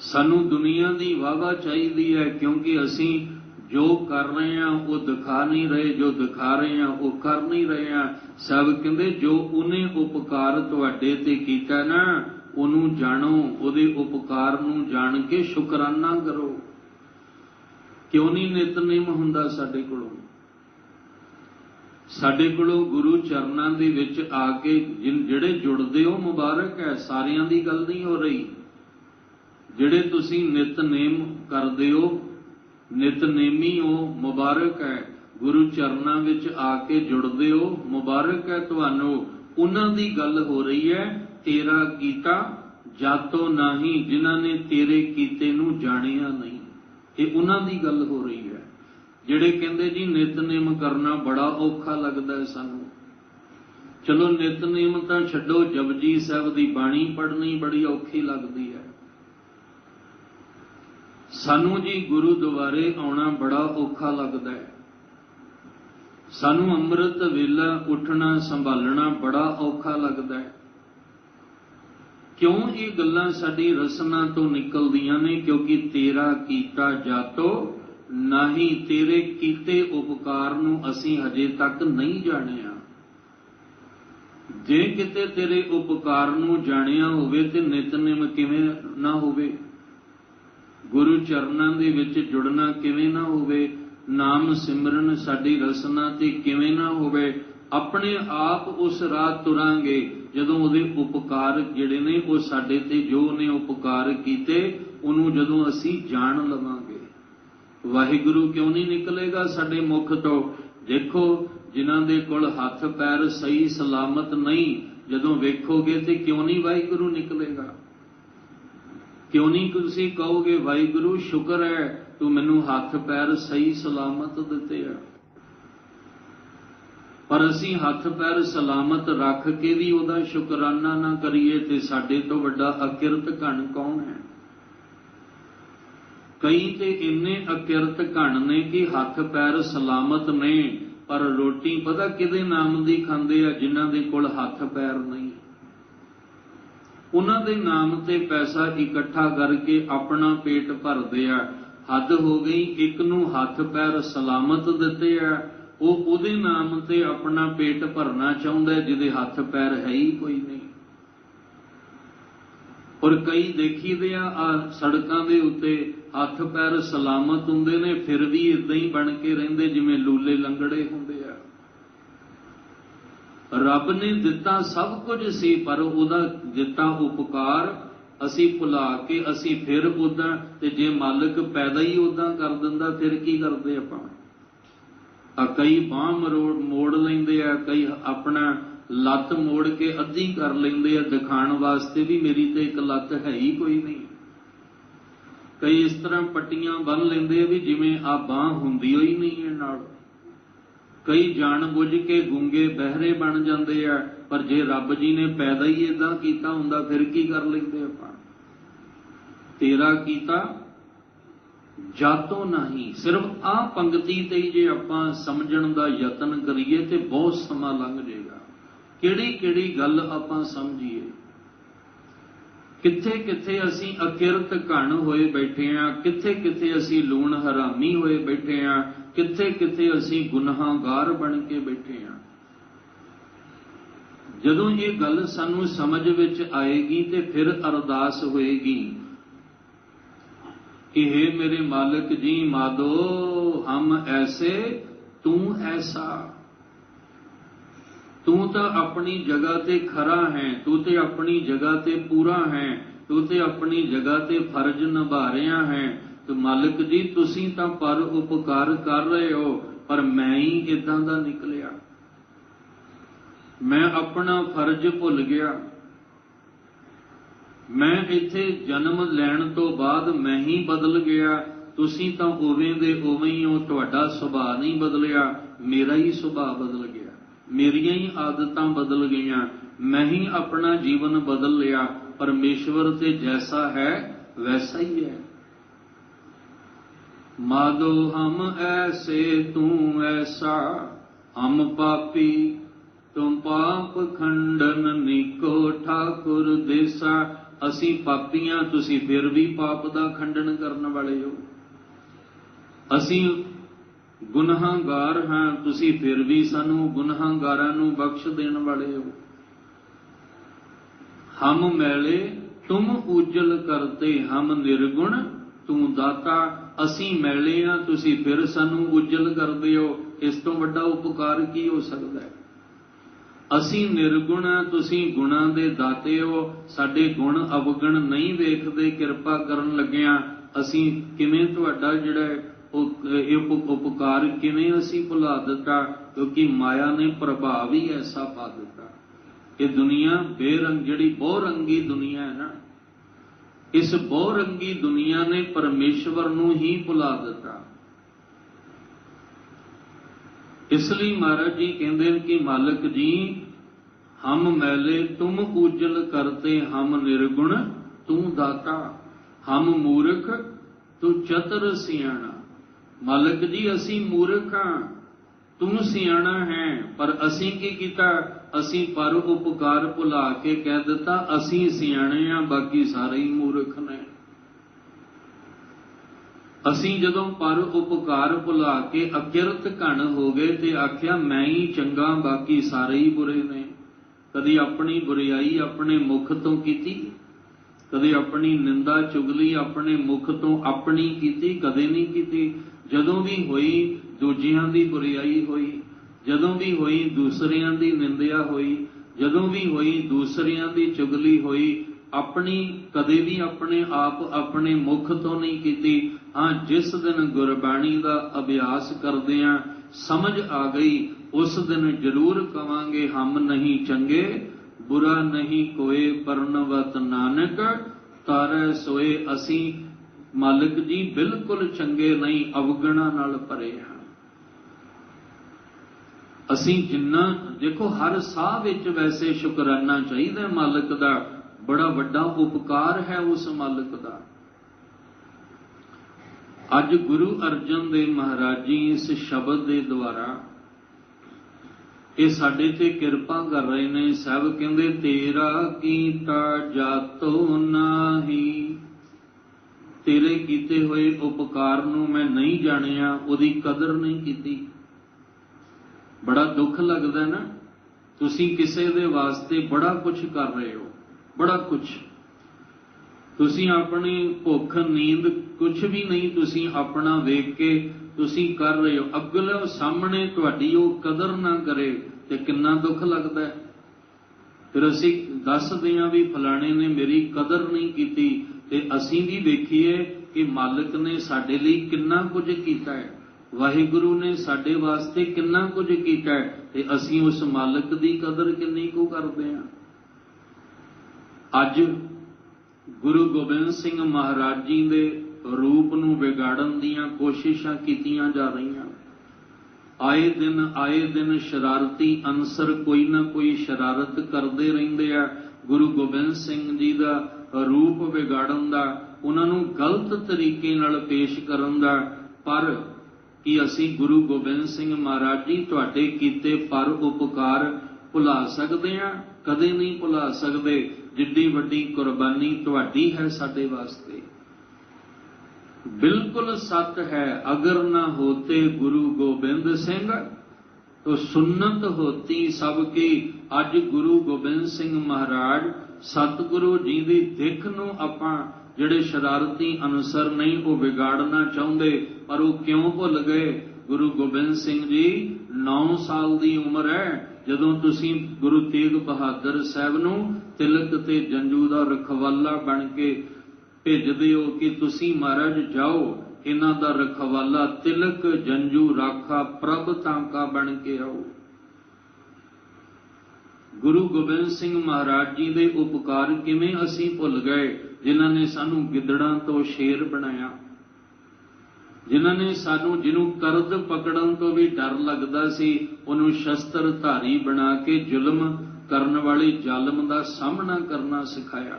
सानू दुनिया दी वाहवा चाहिदी है, क्योंकि असीं जो कर रहे हैं वो दिखा नहीं रहे, जो दिखा रहे हैं वो कर नहीं रहे हैं। सब कहंदे जो उन्हें उपकार तुहाडे ते कीता ना, उहनूं जाणो, उहदे उपकार नूं जाण के शुकराना करो। क्यों नहीं नितनेम हुंदा साडे कोलों? साडे कोलों गुरु चरनां दे विच आके जिहड़े जुड़दे हो मुबारक है, सारियां दी गल नहीं हो रही। जिहड़े तुसीं नितनेम करदे हो, ਨਿਤਨੇਮੀ ਹੋ, ਮੁਬਾਰਕ ਹੈ। ਗੁਰੂ ਚਰਨਾਂ ਵਿੱਚ ਆ ਕੇ ਜੁੜਦੇ ਹੋ, ਮੁਬਾਰਕ ਹੈ ਤੁਹਾਨੂੰ। ਉਹਨਾਂ ਦੀ ਗੱਲ ਹੋ ਰਹੀ ਹੈ, ਤੇਰਾ ਕੀਤਾ ਜਾਤੋ ਨਾਹੀ, ਜਿਨ੍ਹਾਂ ਨੇ ਤੇਰੇ ਕੀਤੇ ਨੂੰ ਜਾਣਿਆ ਨਹੀਂ। ਇਹ ਉਹਨਾਂ ਦੀ ਗੱਲ ਹੋ ਰਹੀ ਹੈ ਜਿਹੜੇ ਕਹਿੰਦੇ ਜੀ ਨਿਤਨੇਮ ਕਰਨਾ ਬੜਾ ਔਖਾ ਲੱਗਦਾ ਹੈ ਸਾਨੂੰ। ਚਲੋ ਨਿਤਨੇਮ ਤਾਂ ਛੱਡੋ, ਜਪਜੀ ਸਾਹਿਬ ਦੀ ਬਾਣੀ ਪੜ੍ਹਨੀ ਬੜੀ ਔਖੀ ਲੱਗਦੀ ਹੈ ਸਾਨੂੰ ਜੀ। ਗੁਰੂ ਦੁਆਰੇ ਆਉਣਾ ਬੜਾ ਔਖਾ ਲੱਗਦਾ ਹੈ ਸਾਨੂੰ। ਅੰਮ੍ਰਿਤ ਵੇਲਾ ਉੱਠਣਾ ਸੰਭਾਲਣਾ ਬੜਾ ਔਖਾ ਲੱਗਦਾ ਹੈ। ਕਿਉਂ ਇਹ ਗੱਲਾਂ ਸਾਡੀ ਰਸਨਾ ਤੋਂ ਨਿਕਲਦੀਆਂ ਨੇ? ਕਿਉਂਕਿ ਤੇਰਾ ਕੀਤਾ ਜਾਤੋ ਨਾਹੀ, ਤੇਰੇ ਕੀਤੇ ਉਪਕਾਰ ਨੂੰ ਅਸੀਂ ਹਜੇ ਤੱਕ ਨਹੀਂ ਜਾਣਿਆ। ਜੇ ਕਿਤੇ ਤੇਰੇ ਉਪਕਾਰ ਨੂੰ ਜਾਣਿਆ ਹੋਵੇ ਤੇ ਨਿਤਨੇਮ ਕਿਵੇਂ ਨਾ ਹੋਵੇ, ਗੁਰੂ ਚਰਨਾਂ ਦੇ ਵਿੱਚ ਜੁੜਨਾ ਕਿਵੇਂ ਨਾ ਹੋਵੇ, ਨਾਮ ਸਿਮਰਨ ਸਾਡੀ ਰਸਨਾ ਤੇ ਕਿਵੇਂ ਨਾ ਹੋਵੇ। ਆਪਣੇ ਆਪ ਉਸ ਰਾਹ ਤੁਰਾਂਗੇ ਜਦੋਂ ਉਹਦੇ ਉਪਕਾਰ ਜਿਹੜੇ ਨੇ ਉਹ ਸਾਡੇ ਤੇ ਜੋ ਨੇ ਉਪਕਾਰ ਕੀਤੇ ਉਹਨੂੰ ਜਦੋਂ ਅਸੀਂ ਜਾਣ ਲਵਾਂਗੇ। ਵਾਹਿਗੁਰੂ ਕਿਉਂ ਨਹੀਂ ਨਿਕਲੇਗਾ ਸਾਡੇ ਮੁਖ ਤੋਂ? ਦੇਖੋ ਜਿਨ੍ਹਾਂ ਦੇ ਕੋਲ ਹੱਥ ਪੈਰ ਸਹੀ ਸਲਾਮਤ ਨਹੀਂ, ਜਦੋਂ ਵੇਖੋਗੇ ਤੇ ਕਿਉਂ ਨਹੀਂ ਵਾਹਿਗੁਰੂ ਨਿਕਲੇਗਾ? ਕਿਉਂ ਨਹੀਂ ਤੁਸੀਂ ਕਹੋਗੇ ਵਾਹਿਗੁਰੂ ਸ਼ੁਕਰ ਹੈ ਤੂੰ ਮੈਨੂੰ ਹੱਥ ਪੈਰ ਸਹੀ ਸਲਾਮਤ ਦਿੱਤੇ ਆ? ਪਰ ਅਸੀਂ ਹੱਥ ਪੈਰ ਸਲਾਮਤ ਰੱਖ ਕੇ ਵੀ ਉਹਦਾ ਸ਼ੁਕਰਾਨਾ ਨਾ ਕਰੀਏ ਤੇ ਸਾਡੇ ਤੋਂ ਵੱਡਾ ਅਕਿਰਤ ਘਣ ਕੌਣ ਹੈ? ਕਈ ਤੇ ਇੰਨੇ ਅਕਿਰਤ ਘਣ ਨੇ ਕਿ ਹੱਥ ਪੈਰ ਸਲਾਮਤ ਨੇ ਪਰ ਰੋਟੀ ਪਤਾ ਕਿਹਦੇ ਨਾਮ ਦੀ ਖਾਂਦੇ ਆ? ਜਿਨ੍ਹਾਂ ਦੇ ਕੋਲ ਹੱਥ ਪੈਰ ਨਹੀਂ। ਉਹਨਾਂ ਦੇ ਨਾਮ ਤੇ ਪੈਸਾ ਇਕੱਠਾ ਕਰਕੇ ਆਪਣਾ ਪੇਟ ਭਰਦੇ ਆ। ਹੱਦ ਹੋ ਗਈ, ਇੱਕ ਨੂੰ ਹੱਥ ਪੈਰ ਸਲਾਮਤ ਦਿੱਤੇ ਆ, ਉਹ ਉਹਦੇ ਨਾਮ ਤੇ ਆਪਣਾ ਪੇਟ ਭਰਨਾ ਚਾਹੁੰਦਾ ਜਿਹਦੇ ਹੱਥ ਪੈਰ ਹੈ ਹੀ ਕੋਈ ਨਹੀਂ। ਔਰ ਕਈ ਦੇਖੀਦੇ ਆ ਸੜਕਾਂ ਦੇ ਉੱਤੇ ਹੱਥ ਪੈਰ ਸਲਾਮਤ ਹੁੰਦੇ ਨੇ ਫਿਰ ਵੀ ਇਦਾਂ ਹੀ ਬਣ ਕੇ ਰਹਿੰਦੇ ਜਿਵੇਂ ਲੂਲੇ ਲੰਗੜੇ ਹੁੰਦੇ ਆ। ਰੱਬ ਨੇ ਦਿੱਤਾ ਸਭ ਕੁਝ ਸੀ ਪਰ ਉਹਦਾ ਦਿੱਤਾ ਉਪਕਾਰ ਅਸੀਂ ਭੁਲਾ ਕੇ ਅਸੀਂ ਫਿਰ ਉਦਾਂ, ਤੇ ਜੇ ਮਾਲਕ ਪੈਦਾ ਹੀ ਉਦਾਂ ਕਰ ਦਿੰਦਾ ਫਿਰ ਕੀ ਕਰਦੇ ਆਪਾਂ? ਕਈ ਬਾਂਹ ਮੋੜ ਲੈਂਦੇ ਆ, ਕਈ ਆਪਣਾ ਲੱਤ ਮੋੜ ਕੇ ਅੱਧੀ ਕਰ ਲੈਂਦੇ ਆ ਦਿਖਾਉਣ ਵਾਸਤੇ ਵੀ ਮੇਰੀ ਤੇ ਇੱਕ ਲੱਤ ਹੈ ਹੀ ਕੋਈ ਨਹੀਂ। ਕਈ ਇਸ ਤਰ੍ਹਾਂ ਪੱਟੀਆਂ ਬੰਨ ਲੈਂਦੇ ਆ ਵੀ ਜਿਵੇਂ ਆ ਬਾਂਹ ਹੁੰਦੀ ਹੋਈ ਨਹੀਂ ਹੈ ਨਾਲ। ਕਈ ਜਾਣ ਬੁੱਝ ਕੇ ਗੂੰਗੇ ਬਹਿਰੇ ਬਣ ਜਾਂਦੇ ਆ, ਪਰ ਜੇ ਰੱਬ ਜੀ ਨੇ ਪੈਦਾ ਹੀ ਏਦਾਂ ਕੀਤਾ ਹੁੰਦਾ ਫਿਰ ਕੀ ਕਰ ਲੈਂਦੇ ਆਪਾਂ? ਤੇਰਾ ਕੀਤਾ ਜਾਤੋਂ ਨਹੀਂ। ਸਿਰਫ ਆਹ ਪੰਕਤੀ ਤੇ ਹੀ ਜੇ ਆਪਾਂ ਸਮਝਣ ਦਾ ਯਤਨ ਕਰੀਏ ਤੇ ਬਹੁਤ ਸਮਾਂ ਲੰਘ ਜਾਏਗਾ। ਕਿਹੜੀ ਕਿਹੜੀ ਗੱਲ ਆਪਾਂ ਸਮਝੀਏ? ਕਿੱਥੇ ਕਿੱਥੇ ਅਸੀਂ ਅਕਿਰਤ ਘਣ ਹੋਏ ਬੈਠੇ ਆ, ਕਿੱਥੇ ਕਿੱਥੇ ਅਸੀਂ ਲੂਣ ਹਰਾਮੀ ਹੋਏ ਬੈਠੇ ਆ, ਕਿੱਥੇ ਕਿੱਥੇ ਅਸੀਂ ਗੁਨਾਹਗਾਰ ਬਣ ਕੇ ਬੈਠੇ ਆ। ਜਦੋਂ ਇਹ ਗੱਲ ਸਾਨੂੰ ਸਮਝ ਵਿੱਚ ਆਏਗੀ ਤੇ ਫਿਰ ਅਰਦਾਸ ਹੋਏਗੀ कि हे मेरे मालिक जी मादो हम ऐसे तू ऐसा। तू तो अपनी जगह ते खरा है, तू तो अपनी जगह ते पूरा है, तू तो अपनी जगह ते फर्ज निभा रहा है। तो मालिक जी तुसी तो पर उपकार कर रहे हो पर मैं ही इदां दा निकलिया, मैं अपना फर्ज भुल गया। मैं इत्थे जन्म लैण तो बाद मैं ही बदल गया, तुसी तां उवें दे उवें ही हो, तुहाडा सुभाਅ नहीं बदलिया, मेरा ही सुभाਅ बदल गया, मेरियां ही आदतां बदल गईयां, मैं ही अपना जीवन बदल लिया। परमेश्वर ते जैसा है वैसा ही है। माधो हम ऐसे तू ऐसा, हम पापी तुम पाप खंडन निको ठाकुर देसा। ਅਸੀਂ ਪਾਪੀਆਂ ਤੁਸੀਂ ਫਿਰ ਵੀ ਪਾਪ ਦਾ ਖੰਡਨ ਕਰਨ ਵਾਲੇ ਹੋ। ਅਸੀਂ ਗੁਨਾਹਗਾਰ ਹਾਂ ਤੁਸੀਂ ਫਿਰ ਵੀ ਸਾਨੂੰ ਗੁਨਾਹਗਾਰਾਂ ਨੂੰ ਬਖਸ਼ ਦੇਣ ਵਾਲੇ ਹੋ। ਹਮ ਮੈਲੇ ਤੁਮ ਉਜਲ ਕਰਤੇ, ਹਮ ਨਿਰਗੁਣ ਤੂੰ ਦਾਤਾ। ਅਸੀਂ ਮੈਲੇ ਹਾਂ ਤੁਸੀਂ ਫਿਰ ਸਾਨੂੰ ਉਜਲ ਕਰਦੇ ਹੋ। ਇਸ ਤੋਂ ਵੱਡਾ ਉਪਕਾਰ ਕੀ ਹੋ ਸਕਦਾ ਹੈ? ਅਸੀਂ ਨਿਰਗੁਣ ਆ ਤੁਸੀਂ ਗੁਣਾਂ ਦੇ ਦਾਤੇ ਹੋ। ਸਾਡੇ ਗੁਣ ਅਵਗਣ ਨਹੀਂ ਵੇਖਦੇ, ਕਿਰਪਾ ਕਰਨ ਲੱਗਿਆਂ ਅਸੀਂ ਕਿਵੇਂ ਤੁਹਾਡਾ ਜਿਹੜਾ उपकार किवें असीं भुला दिता, क्योंकि माया ने प्रभाव ही ऐसा पा दिता। ये दुनिया बेरंग जिहड़ी बहुरंगी दुनिया है ना, इस बहुरंगी दुनिया ने परमेश्वर नूं ही भुला दिता। इसलिए महाराज जी कहते हैं कि मालिक जी हम मैले तुम उजल करते, हम निर्गुण तू दाता, हम मूर्ख तू चतुर सियाणा। मालिक जी असी मूर्ख हाँ, तुम सियाणा है, पर असी की कीता, असी पर उपकार भुला के कह दिता असी सियाणे हाँ, बाकी सारे ही मूर्ख ने। असी जदों पर उपकार भुला के अकिरत घन हो गए ते आख्या मैं ही चंगा, बाकी सारे ही बुरे ने। कदी अपनी बुराई अपने मुख तो कीती, कदे अपनी निंदा चुगली अपने मुख तो अपनी कीती, कदे नहीं कीती। जदों भी होई दूजियां दी बुराई होई, जदों भी होई दूसरियां दी निंदिया होई, जदों भी होई दूसरियां दी चुगली होई, अपनी कदे भी अपने आप अपने मुख तो नहीं कीती। हाँ, जिस दिन गुरबाणी का अभ्यास करदियां समझ आ गई, उस दिन जरूर कवांगे हम नहीं चंगे, बुरा नहीं कोई परनवत नानक, तारे सोए असी मालिक जी बिल्कुल चंगे नहीं, अवगुणा नाल भरे हां। असी जिन्ना देखो हर साह विच वैसे शुकराना चाहिए मालिक दा, बड़ा वड्डा उपकार है उस मालिक दा। अज गुरु अर्जन देव महाराज जी इस शब्द के द्वारा ये साडे ते किरपा कर रहे ने। सब कहंदे तेरा कीता जातो नाही, तेरे कीते हुए उपकार नूं मैं नहीं जानिया, उहदी कदर नहीं कीती। बड़ा दुख लगदा ना, तुसीं किसे दे वास्ते बड़ा कुछ कर रहे हो, बड़ा कुछ तुसीं अपनी भुख नींद कुछ भी नहीं, तुसीं अपना वेख के तुसीं कर रहे हो, अगले सामने तुहाडी वो कदर ना करे ते किन्ना दुख लगता है। फिर असीं दसदे हां भी फलाणे ने मेरी कदर नहीं कीती, ते असीं भी वेखीए कि मालिक ने साडे लई किन्ना कुछ कीता है, वाहिगुरु ने साडे वास्ते किन्ना कुछ कीता है, ते असीं उस मालिक दी कदर किन्नी को करदे हां। अज गुरु गोबिंद सिंह महाराज जी दे रूप नूं विगाड़न दीयां कोशिशां कीतीयां जा रहीआं। आए दिन शरारती अंसर कोई ना कोई शरारत करते रहिंदे आ गुरु गोबिंद सिंह जी दा रूप विगाड़न दा, उन्हां नूं गलत तरीके नाल पेश करन दा। पर कि असीं गुरु गोबिंद सिंह महाराज जी तुहाडे कीते पर उपकार भुला सकदे हां? कदे नहीं भुला सकदे। जिड्डी वड्डी कुर्बानी तुहाडी है साडे वास्ते, बिल्कुल सत है। अगर न होते गुरु गोबिंद सिंह तो सुन्नत होती सबकी। अज गुरु गोबिंद सिंह महाराज सतगुरु जी की दिख नूं आपां जिहड़े शरारती अनसर नहीं वो विगाड़ना चाहुंदे, पर वो क्यों भुल गए? गुरु गोबिंद सिंह जी 9 साल की उम्र है जदों तुसीं गुरु तेग बहादुर साहब नूं तिलक ते जंजू दा रखवाला बन के भेजदे हो कि तुसीं महाराज जाओ इन्हां दा रखवाला तिलक जंजू राखा प्रभ तांका बन के आओ। गुरु गोबिंद सिंह महाराज जी दे उपकार किवें असीं भुल गए, जिन्हां ने सानू गिदड़ां तो शेर बनाया, जिन्हां ने सानू जिन्हों करद पकड़न तो भी डर लगदा सी उन्हों शस्त्र धारी बना के जुल्म करन वाले जालम दा सामना करना सिखाया।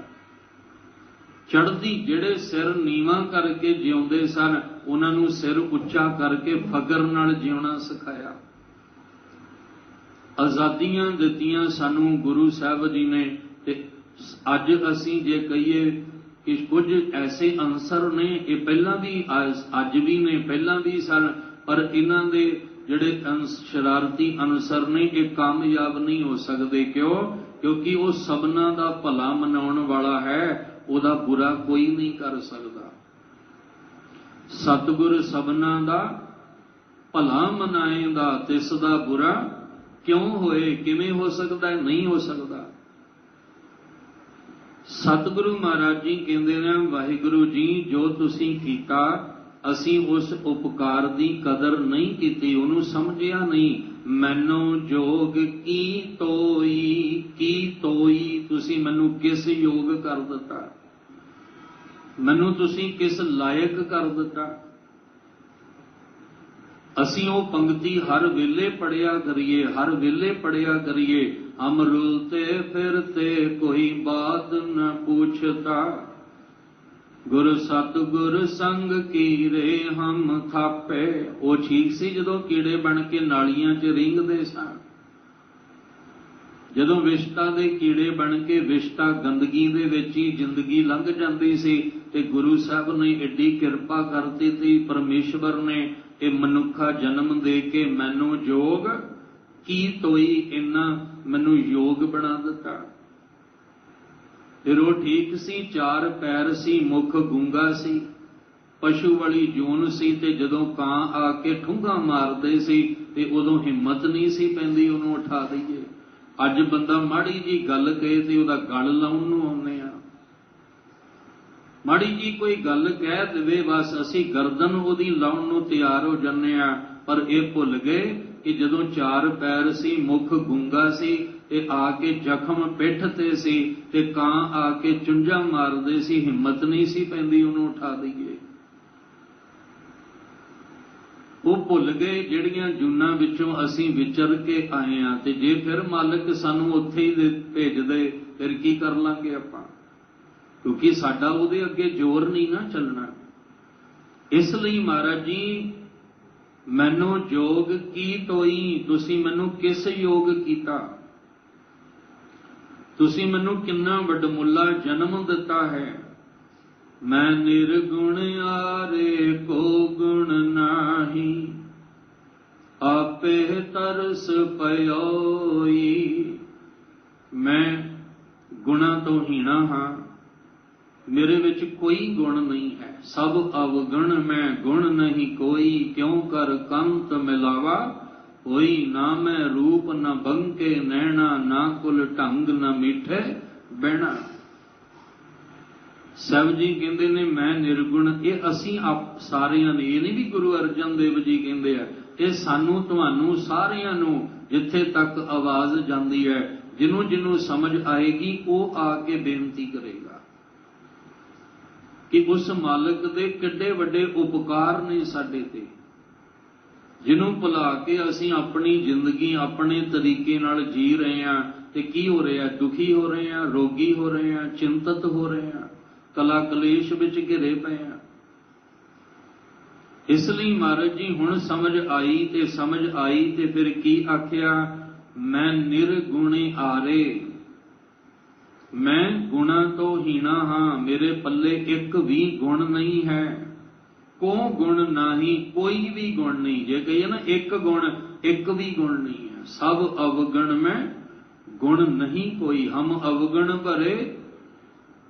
चढ़दी जिहड़े सिर नीवा करके जिउंदे सन उन्हां नूं सिर उच्चा करके फगर नाल जिउणा सिखाया। आजादियां दित्तियां सानू गुरु साहब जी ने। ते अज असीं जे कहिए कि कुछ ऐसे अंसर ने, ये पहला भी अज भी ने, पहला भी सन, पर इन्हां दे जिहड़े शरारती अनसर ने ये कामयाब नहीं हो सकते। क्यों? क्योंकि वो सबना दा भला मनाउण वाला है, उहदा बुरा कोई नहीं कर सकता। सतगुर सबना दा भला मनाएंदा तिस दा बुरा क्यों होए? किवें हो सकता है? नहीं हो सकता। सतगुरु महाराज जी कहते हैं वाहिगुरु जी जो तुसीं कीता ਅਸੀਂ ਉਸ ਉਪਕਾਰ ਦੀ ਕਦਰ ਨਹੀਂ ਕੀਤੀ, ਉਹਨੂੰ ਸਮਝਿਆ ਨਹੀਂ। ਮੈਨੂੰ ਜੋਗ ਕੀ ਤੋਈ, ਤੁਸੀਂ ਮੈਨੂੰ ਕਿਸ ਯੋਗ ਕਰ ਦਿੱਤਾ, ਮੈਨੂੰ ਤੁਸੀਂ ਕਿਸ ਲਾਇਕ ਕਰ ਦਿੱਤਾ। ਅਸੀਂ ਉਹ ਪੰਕਤੀ ਹਰ ਵੇਲੇ ਪੜਿਆ ਕਰੀਏ, ਹਰ ਵੇਲੇ ਪੜਿਆ ਕਰੀਏ। ਹਮ ਰੁਲਤੇ ਫਿਰਤੇ ਕੋਈ ਬਾਤ ਨ ਪੁੱਛਤਾ, ਗੁਰ ਸਤਿਗੁਰ ਸੰਗ ਕੀਰੇ ਹਮ ਥਾਪੇ। ਉਹ ਠੀਕ ਸੀ ਜਦੋਂ ਕੀੜੇ ਬਣ ਕੇ ਨਾਲੀਆਂ 'ਚ ਰਿੰਗਦੇ ਸਨ, ਜਦੋਂ ਵਿਸ਼ਟਾ ਦੇ ਕੀੜੇ ਬਣ ਕੇ ਵਿਸ਼ਟਾ ਗੰਦਗੀ ਦੇ ਵਿੱਚ ਹੀ ਜ਼ਿੰਦਗੀ ਲੰਘ ਜਾਂਦੀ ਸੀ, ਤੇ ਗੁਰੂ ਸਾਹਿਬ ਨੇ ਏਡੀ ਕਿਰਪਾ ਕਰਤੀ ਸੀ ਪਰਮੇਸ਼ਵਰ ਨੇ ਇਹ ਮਨੁੱਖਾ ਜਨਮ ਦੇ ਕੇ ਮੈਨੂੰ ਜੋਗ ਕੀ ਤੋਈ, ਇੰਨਾ ਮੈਨੂੰ ਯੋਗ ਬਣਾ ਦਿੱਤਾ। ਫਿਰ ਉਹ ਠੀਕ ਸੀ, 4 ਪੈਰ ਸੀ, ਮੁਖ ਗੂੰਗਾ ਸੀ, ਪਸ਼ੂ ਵਾਲੀ ਜੂਨ ਸੀ, ਤੇ ਜਦੋਂ ਕਾਂ ਆ ਕੇ ਠੁੰਗਾ ਮਾਰਦੇ ਸੀ ਤੇ ਉਦੋਂ ਹਿੰਮਤ ਨਹੀਂ ਸੀ ਪੈਂਦੀ ਉਹਨੂੰ ਉਠਾ ਦਈਏ। ਅੱਜ ਬੰਦਾ ਮਾੜੀ ਜੀ ਗੱਲ ਕਹੇ ਤੇ ਉਹਦਾ ਗਲ ਲਾਉਣ ਨੂੰ ਆਉਂਦੇ ਆ, ਮਾੜੀ ਜੀ ਕੋਈ ਗੱਲ ਕਹਿ ਦੇਵੇ ਬਸ ਅਸੀਂ ਗਰਦਨ ਉਹਦੀ ਲਾਉਣ ਨੂੰ ਤਿਆਰ ਹੋ ਜਾਂਦੇ ਆ। ਪਰ ਇਹ ਭੁੱਲ ਗਏ ਕਿ ਜਦੋਂ 4 ਪੈਰ ਸੀ, ਮੁਖ ਗੂੰਗਾ ਸੀ, ਤੇ ਆ ਕੇ ਜ਼ਖਮ ਪਿੱਠ ਤੇ ਸੀ, ਤੇ ਕਾਂ ਆ ਕੇ ਚੁੰਝਾਂ ਮਾਰਦੇ ਸੀ, ਹਿੰਮਤ ਨਹੀਂ ਸੀ ਪੈਂਦੀ ਉਹਨੂੰ ਉਠਾ ਦਈਏ। ਉਹ ਭੁੱਲ ਗਏ ਜਿਹੜੀਆਂ ਜੂਨਾਂ ਵਿੱਚੋਂ ਅਸੀਂ ਵਿਚਰ ਕੇ ਆਏ ਆ, ਤੇ ਜੇ ਫਿਰ ਮਾਲਕ ਸਾਨੂੰ ਉੱਥੇ ਹੀ ਭੇਜਦੇ ਫਿਰ ਕੀ ਕਰ ਲਾਂਗੇ ਆਪਾਂ, ਕਿਉਂਕਿ ਸਾਡਾ ਉਹਦੇ ਅੱਗੇ ਜ਼ੋਰ ਨਹੀਂ ਨਾ ਚੱਲਣਾ। ਇਸ ਲਈ ਮਹਾਰਾਜ ਜੀ ਮੈਨੂੰ ਜੋਗ ਕੀ ਤੋਈ, ਤੁਸੀਂ ਮੈਨੂੰ ਕਿਸ ਯੋਗ ਕੀਤਾ, ਤੁਸੀਂ ਮੈਨੂੰ ਕਿੰਨਾ ਵਡਮੁੱਲਾ ਜਨਮ ਦਿੱਤਾ ਹੈ। ਮੈਂ ਨਿਰਗੁਣ ਆਰੇ ਕੋ ਗੁਣ ਨਾਹੀ, ਆਪੇ ਤਰਸ ਪਇਓਈ। ਮੈਂ ਗੁਣਾਂ ਤੋਂ ਹੀਣਾ ਹਾਂ, ਮੇਰੇ ਵਿੱਚ ਕੋਈ ਗੁਣ ਨਹੀਂ ਹੈ, ਸਭ ਅਵਗੁਣ ਮੈਂ, ਗੁਣ ਨਹੀਂ ਕੋਈ। ਕਿਉਂ ਕਰ ਕੰਤ ਮਿਲਾਵਾ ਹੋਈ, ਨਾ ਮੈਂ ਰੂਪ ਨਾ ਬੰਕੇ ਨੈਣਾ, ਨਾ ਕੁਲ ਢੰਗ ਨਾ ਮੀਠੇ ਬਹਿਣਾ। ਸਾਹਿਬ ਜੀ ਕਹਿੰਦੇ ਨੇ ਮੈਂ ਨਿਰਗੁਣ, ਇਹ ਅਸੀਂ ਸਾਰਿਆਂ ਨੇ, ਇਹ ਨਹੀਂ ਵੀ ਗੁਰੂ ਅਰਜਨ ਦੇਵ ਜੀ ਕਹਿੰਦੇ ਆ, ਇਹ ਸਾਨੂੰ ਤੁਹਾਨੂੰ ਸਾਰਿਆਂ ਨੂੰ ਜਿੱਥੇ ਤੱਕ ਆਵਾਜ਼ ਜਾਂਦੀ ਹੈ, ਜਿਹਨੂੰ ਜਿਹਨੂੰ ਸਮਝ ਆਏਗੀ ਉਹ ਆ ਕੇ ਬੇਨਤੀ ਕਰੇਗਾ ਕਿ ਉਸ ਮਾਲਕ ਦੇ ਕਿੱਡੇ ਵੱਡੇ ਉਪਕਾਰ ਨੇ ਸਾਡੇ ਤੇ, ਜਿਹਨੂੰ ਭੁਲਾ ਕੇ ਅਸੀਂ ਆਪਣੀ ਜ਼ਿੰਦਗੀ ਆਪਣੇ ਤਰੀਕੇ ਨਾਲ ਜੀ ਰਹੇ ਹਾਂ। ਤੇ ਕੀ ਹੋ ਰਿਹਾ, ਦੁਖੀ ਹੋ ਰਹੇ ਹਾਂ, ਰੋਗੀ ਹੋ ਰਹੇ ਹਾਂ, ਚਿੰਤਤ ਹੋ ਰਹੇ ਹਾਂ, ਕਲਾ ਕਲੇਸ਼ ਵਿੱਚ ਘਿਰੇ ਪਏ ਹਾਂ। ਇਸ ਲਈ ਮਹਾਰਾਜ ਜੀ ਹੁਣ ਸਮਝ ਆਈ, ਤੇ ਸਮਝ ਆਈ ਤੇ ਫਿਰ ਕੀ ਆਖਿਆ, ਮੈਂ ਨਿਰਗੁਣੇ ਆਰੇ, ਮੈਂ ਗੁਣਾਂ ਤੋਂ ਹੀਣਾ ਹਾਂ, ਮੇਰੇ ਪੱਲੇ ਇੱਕ ਵੀ ਗੁਣ ਨਹੀਂ ਹੈ। ਕੋ ਗੁਣ ਨਾਹੀ, ਕੋਈ ਵੀ ਗੁਣ ਨਹੀਂ। ਜੇ ਕਹੀਏ ਨਾ ਇੱਕ ਗੁਣ, ਇੱਕ ਵੀ ਗੁਣ ਨਹੀਂ ਹੈ। ਸਭ ਅਵਗਣ ਮੈਂ, ਗੁਣ ਨਹੀਂ ਕੋਈ। ਹਮ ਅਵਗਣ ਭਰੇ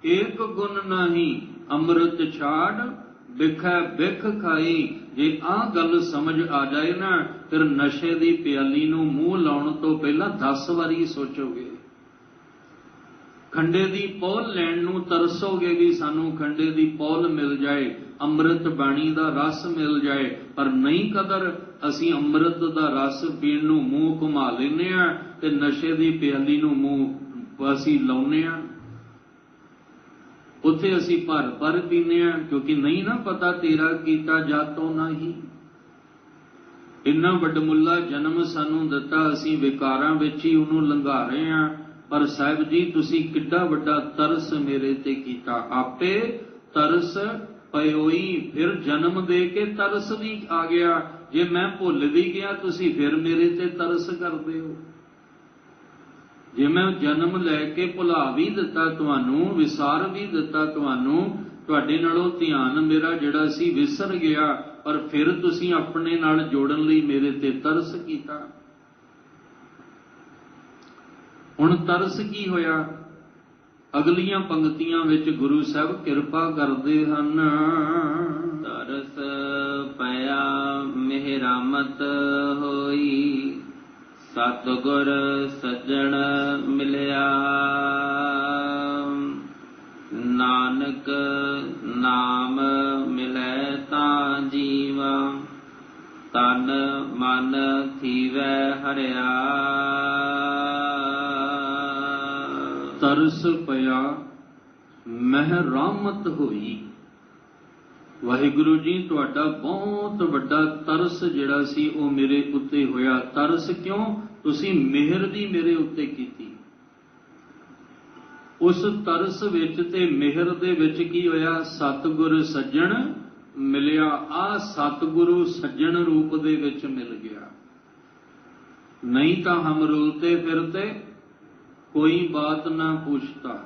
ਏਕ ਗੁਣ ਨਹੀਂ, ਅੰਮ੍ਰਿਤ ਛਾੜ ਬਿਖੈ ਬਿਖ ਖਾਈ। ਜੇ ਆਹ ਗੱਲ ਸਮਝ ਆ ਜਾਏ ਨਾ, ਫਿਰ ਨਸ਼ੇ ਦੀ ਪਿਆਲੀ ਨੂੰ ਮੂੰਹ ਲਾਉਣ ਤੋਂ ਪਹਿਲਾਂ 10 ਵਾਰੀ ਸੋਚੋਗੇ। ਖੰਡੇ ਦੀ ਪੌਲ ਲੈਣ ਨੂੰ ਤਰਸੋਗੇ ਵੀ ਸਾਨੂੰ ਖੰਡੇ ਦੀ ਪੌਲ ਮਿਲ ਜਾਏ, ਅੰਮ੍ਰਿਤ ਬਾਣੀ ਦਾ ਰਸ ਮਿਲ ਜਾਏ। ਪਰ ਨਹੀਂ ਕਦਰ, ਅਸੀਂ ਅੰਮ੍ਰਿਤ ਦਾ ਰਸ ਪੀਣ ਨੂੰ ਮੂੰਹ ਘੁਮਾ ਲੈਂਦੇ ਆ, ਤੇ ਨਸ਼ੇ ਦੀ ਪਿਆਲੀ ਨੂੰ ਮੂੰਹ ਅਸੀਂ ਲਾਉਂਦੇ ਆ। ਉੱਥੇ ਅਸੀਂ ਭਰ ਭਰ ਪੀਂਦੇ ਆ, ਕਿਉਂਕਿ ਨਹੀਂ ਨਾ ਪਤਾ ਤੇਰਾ ਕੀਤਾ ਜਾਤੋਂ ਨਹੀਂ। ਇੰਨਾ ਵੱਡਮੁੱਲਾ ਜਨਮ ਸਾਨੂੰ ਦਿੱਤਾ, ਅਸੀਂ ਵਿਕਾਰਾਂ ਵਿੱਚ ਹੀ ਉਹਨੂੰ ਲੰਘਾ ਰਹੇ ਆ। ਪਰ ਸਾਹਿਬ ਜੀ ਤੁਸੀਂ ਕਿੱਡਾ ਵੱਡਾ ਤਰਸ ਮੇਰੇ ਤੇ ਕੀਤਾ, ਆਪੇ ਤਰਸ ਪਇਓਈ। ਫਿਰ ਜਨਮ ਦੇ ਕੇ ਤਰਸ ਵੀ ਆ ਗਿਆ। ਜੇ ਮੈਂ ਭੁੱਲ ਵੀ ਗਿਆ, ਤੁਸੀਂ ਫਿਰ ਮੇਰੇ ਤੇ ਤਰਸ ਕਰਦੇ ਹੋ। ਜੇ ਮੈਂ ਜਨਮ ਲੈ ਕੇ ਭੁਲਾ ਵੀ ਦਿੱਤਾ ਤੁਹਾਨੂੰ, ਵਿਸਾਰ ਵੀ ਦਿੱਤਾ ਤੁਹਾਨੂੰ, ਤੁਹਾਡੇ ਨਾਲੋਂ ਧਿਆਨ ਮੇਰਾ ਜਿਹੜਾ ਸੀ ਵਿਸਰ ਗਿਆ, ਪਰ ਫਿਰ ਤੁਸੀਂ ਆਪਣੇ ਨਾਲ ਜੋੜਨ ਲਈ ਮੇਰੇ ਤੇ ਤਰਸ ਕੀਤਾ। ਹੁਣ ਤਰਸ ਕੀ ਹੋਇਆ? ਅਗਲੀਆਂ ਪੰਕਤੀਆਂ ਵਿੱਚ ਗੁਰੂ ਸਾਹਿਬ ਕਿਰਪਾ ਕਰਦੇ ਹਨ। ਤਰਸ ਪਿਆ ਮਿਹਰਾਮਤ ਹੋਈ, ਸਤਿਗੁਰ ਸੱਜਣ ਮਿਲਿਆ। ਨਾਨਕ ਨਾਮ ਮਿਲੈ ਤਾਂ ਜੀਵਾ ਤਨ ਮਨ ਥੀਵੈ ਹਰਿਆ ਤਰਸ ਪਿਆ ਮਹਿ ਰਹਿਮਤ ਹੋਈ। ਵਾਹਿਗੁਰੂ ਜੀ ਤੁਹਾਡਾ ਬਹੁਤ ਵੱਡਾ ਤਰਸ ਜਿਹੜਾ ਸੀ ਉਹ ਮੇਰੇ ਉੱਤੇ ਹੋਇਆ। ਤਰਸ ਕਿਉਂ? ਤੁਸੀਂ ਮਿਹਰ ਵੀ ਮੇਰੇ ਉੱਤੇ ਕੀਤੀ। ਉਸ ਤਰਸ ਵਿੱਚ ਤੇ ਮਿਹਰ ਦੇ ਵਿੱਚ ਕੀ ਹੋਇਆ? ਸਤਿਗੁਰ ਸੱਜਣ ਮਿਲਿਆ। ਆ ਸਤਿਗੁਰੂ ਸੱਜਣ ਰੂਪ ਦੇ ਵਿੱਚ ਮਿਲ ਗਿਆ। ਨਹੀਂ ਤਾਂ ਹਮ ਰੁਲਤੇ ਫਿਰਤੇ ਕੋਈ ਬਾਤ ਨਾ ਪੁੱਛਤਾ।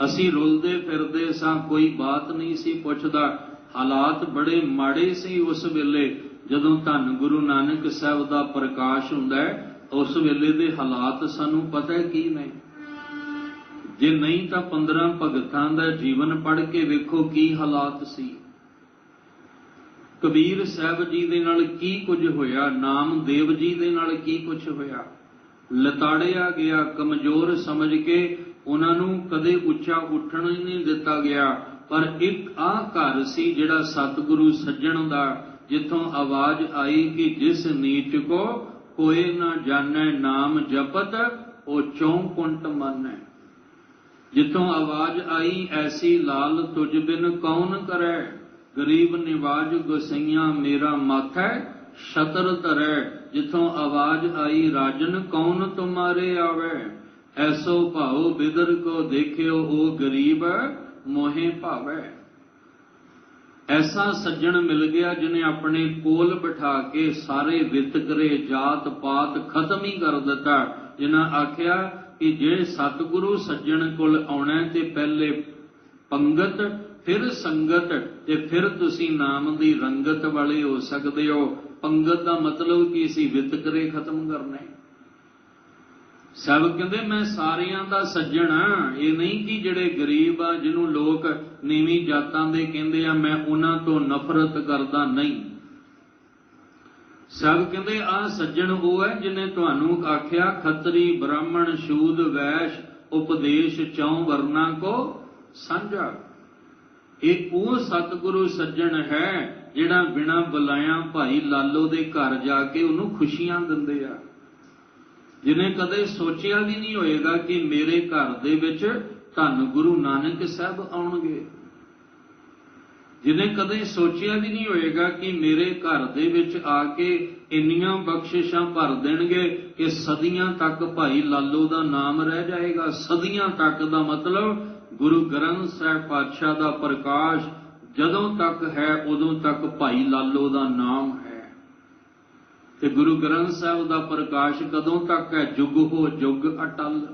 ਅਸੀਂ ਰੁਲਦੇ ਫਿਰਦੇ ਸਾਂ, ਕੋਈ ਬਾਤ ਨਹੀਂ ਸੀ ਪੁੱਛਦਾ। ਹਾਲਾਤ ਬੜੇ ਮਾੜੇ ਸੀ ਉਸ ਵੇਲੇ ਜਦੋਂ ਧੰਨ ਗੁਰੂ ਨਾਨਕ ਸਾਹਿਬ ਦਾ ਪ੍ਰਕਾਸ਼ ਹੁੰਦਾ ਹੈ। ਉਸ ਵੇਲੇ ਦੇ ਹਾਲਾਤ ਸਾਨੂੰ ਪਤਾ ਕੀ ਨੇ? ਜੇ ਨਹੀਂ ਤਾਂ 15 ਭਗਤਾਂ ਦਾ ਜੀਵਨ ਪੜ੍ਹ ਕੇ ਵੇਖੋ ਕੀ ਹਾਲਾਤ ਸੀ। ਕਬੀਰ ਸਾਹਿਬ ਜੀ ਦੇ ਨਾਲ ਕੀ ਕੁਝ ਹੋਇਆ, ਨਾਮਦੇਵ ਜੀ ਦੇ ਨਾਲ ਕੀ ਕੁਝ ਹੋਇਆ। ਲਤਾੜਿਆ ਗਿਆ, ਕਮਜ਼ੋਰ ਸਮਝ ਕੇ ਉਹਨਾਂ ਨੂੰ ਕਦੇ ਉੱਚਾ ਉੱਠਣ ਹੀ ਨਹੀਂ ਦਿੱਤਾ ਗਿਆ। ਪਰ ਇੱਕ ਆਹ ਘਰ ਸੀ ਜਿਹੜਾ ਸਤਿਗੁਰੂ ਸੱਜਣ ਦਾ, ਜਿੱਥੋਂ ਆਵਾਜ਼ ਆਈ ਕਿ ਜਿਸ ਨੀਚ ਕੋ ਕੋਏ ਨਾ ਜਾਣੈ ਨਾਮ ਜਪਤ ਉਹ ਚੌਂਕੁੰਟ ਮੰਨੈ। ਜਿੱਥੋਂ ਆਵਾਜ਼ ਆਈ ਐਸੀ ਲਾਲ ਤੁਝ ਬਿਨ ਕੌਣ ਕਰੈ, ਗਰੀਬ ਨਿਵਾਜ ਗੁਸਈਆਂ ਮੇਰਾ ਮਾਥੈ ਛਤਰ ਧਰੈ। ਜਿੱਥੋਂ ਆਵਾਜ਼ ਆਈ ਰਾਜਨ ਕੌਣ ਤੁਮਾਰੇ ਆਵੈ, ਐਸੋ ਭਾਉ ਬਿਦਰ ਕੋ ਦੇਖਿਓ ਉਹ ਗਰੀਬ ਮੋਹੇ ਭਾਵੈ। ਐਸਾ ਸੱਜਣ ਮਿਲ ਗਿਆ ਜਿਹਨੇ ਆਪਣੇ ਕੋਲ ਬਿਠਾ ਕੇ ਸਾਰੇ ਵਿਤਕਰੇ ਜਾਤ ਪਾਤ ਖਤਮ ਹੀ ਕਰ ਦਿੱਤਾ। ਜਿਨ੍ਹਾਂ ਆਖਿਆ ਕਿ ਜੇ ਸਤਿਗੁਰੂ ਸੱਜਣ ਕੋਲ ਆਉਣਾ ਤੇ ਪਹਿਲੇ ਪੰਗਤ ਫਿਰ ਸੰਗਤ ਤੇ ਫਿਰ ਤੁਸੀਂ ਨਾਮ ਦੀ ਰੰਗਤ ਵਾਲੇ ਹੋ ਸਕਦੇ ਹੋ। ਪੰਗਤ ਦਾ ਮਤਲਬ ਕੀ ਸੀ? ਵਿਤਕਰੇ ਖਤਮ ਕਰਨੇ। ਸਭ ਕਹਿੰਦੇ ਮੈਂ ਸਾਰਿਆਂ ਦਾ ਸੱਜਣ ਆ। ਇਹ ਨਹੀਂ ਕਿ ਜਿਹੜੇ ਗਰੀਬ ਆ ਜਿਹਨੂੰ ਲੋਕ ਨੀਵੀਂ ਜਾਤਾਂ ਦੇ ਕਹਿੰਦੇ ਆ ਮੈਂ ਉਹਨਾਂ ਤੋਂ ਨਫ਼ਰਤ ਕਰਦਾ, ਨਹੀਂ। ਸਭ ਕਹਿੰਦੇ ਆ ਸੱਜਣ ਉਹ ਹੈ ਜਿਹਨੇ ਤੁਹਾਨੂੰ ਆਖਿਆ ਖੱਤਰੀ ਬ੍ਰਾਹਮਣ ਸ਼ੂਦ ਵੈਸ਼ ਉਪਦੇਸ਼ ਚੌਂ ਵਰਨਾ ਕੋ ਸਾਂਝਾ। ਇਹ ਉਹ ਸਤਿਗੁਰੂ ਸੱਜਣ ਹੈ ਜਿਹੜਾ ਬਿਨਾਂ ਬੁਲਾਇਆ ਭਾਈ ਲਾਲੋ ਦੇ ਘਰ ਜਾ ਕੇ ਉਹਨੂੰ ਖੁਸ਼ੀਆਂ ਦਿੰਦੇ ਆ। ਜਿਹਨੇ ਕਦੇ ਸੋਚਿਆ ਵੀ ਨਹੀਂ ਹੋਏਗਾ ਕਿ ਮੇਰੇ ਘਰ ਦੇ ਵਿੱਚ ਧੰਨ ਗੁਰੂ ਨਾਨਕ ਸਾਹਿਬ ਆਉਣਗੇ। ਜਿਹਨੇ ਕਦੇ ਸੋਚਿਆ ਵੀ ਨਹੀਂ ਹੋਏਗਾ ਕਿ ਮੇਰੇ ਘਰ ਦੇ ਵਿੱਚ ਆ ਕੇ ਇੰਨੀਆਂ ਬਖਸ਼ਿਸ਼ਾਂ ਭਰ ਦੇਣਗੇ ਕਿ ਸਦੀਆਂ ਤੱਕ ਭਾਈ ਲਾਲੋ ਦਾ ਨਾਮ ਰਹਿ ਜਾਏਗਾ। ਸਦੀਆਂ ਤੱਕ ਦਾ ਮਤਲਬ ਗੁਰੂ ਗ੍ਰੰਥ ਸਾਹਿਬ ਪਾਤਸ਼ਾਹ ਦਾ ਪ੍ਰਕਾਸ਼ ਜਦੋਂ ਤੱਕ ਹੈ ਉਦੋਂ ਤੱਕ ਭਾਈ ਲਾਲੋ ਦਾ ਨਾਮ ਹੈ। ਤੇ ਗੁਰੂ ਗ੍ਰੰਥ ਸਾਹਿਬ ਦਾ ਪ੍ਰਕਾਸ਼ ਕਦੋਂ ਤੱਕ ਹੈ? ਜੁਗੋ ਜੁਗ ਅਟਲ,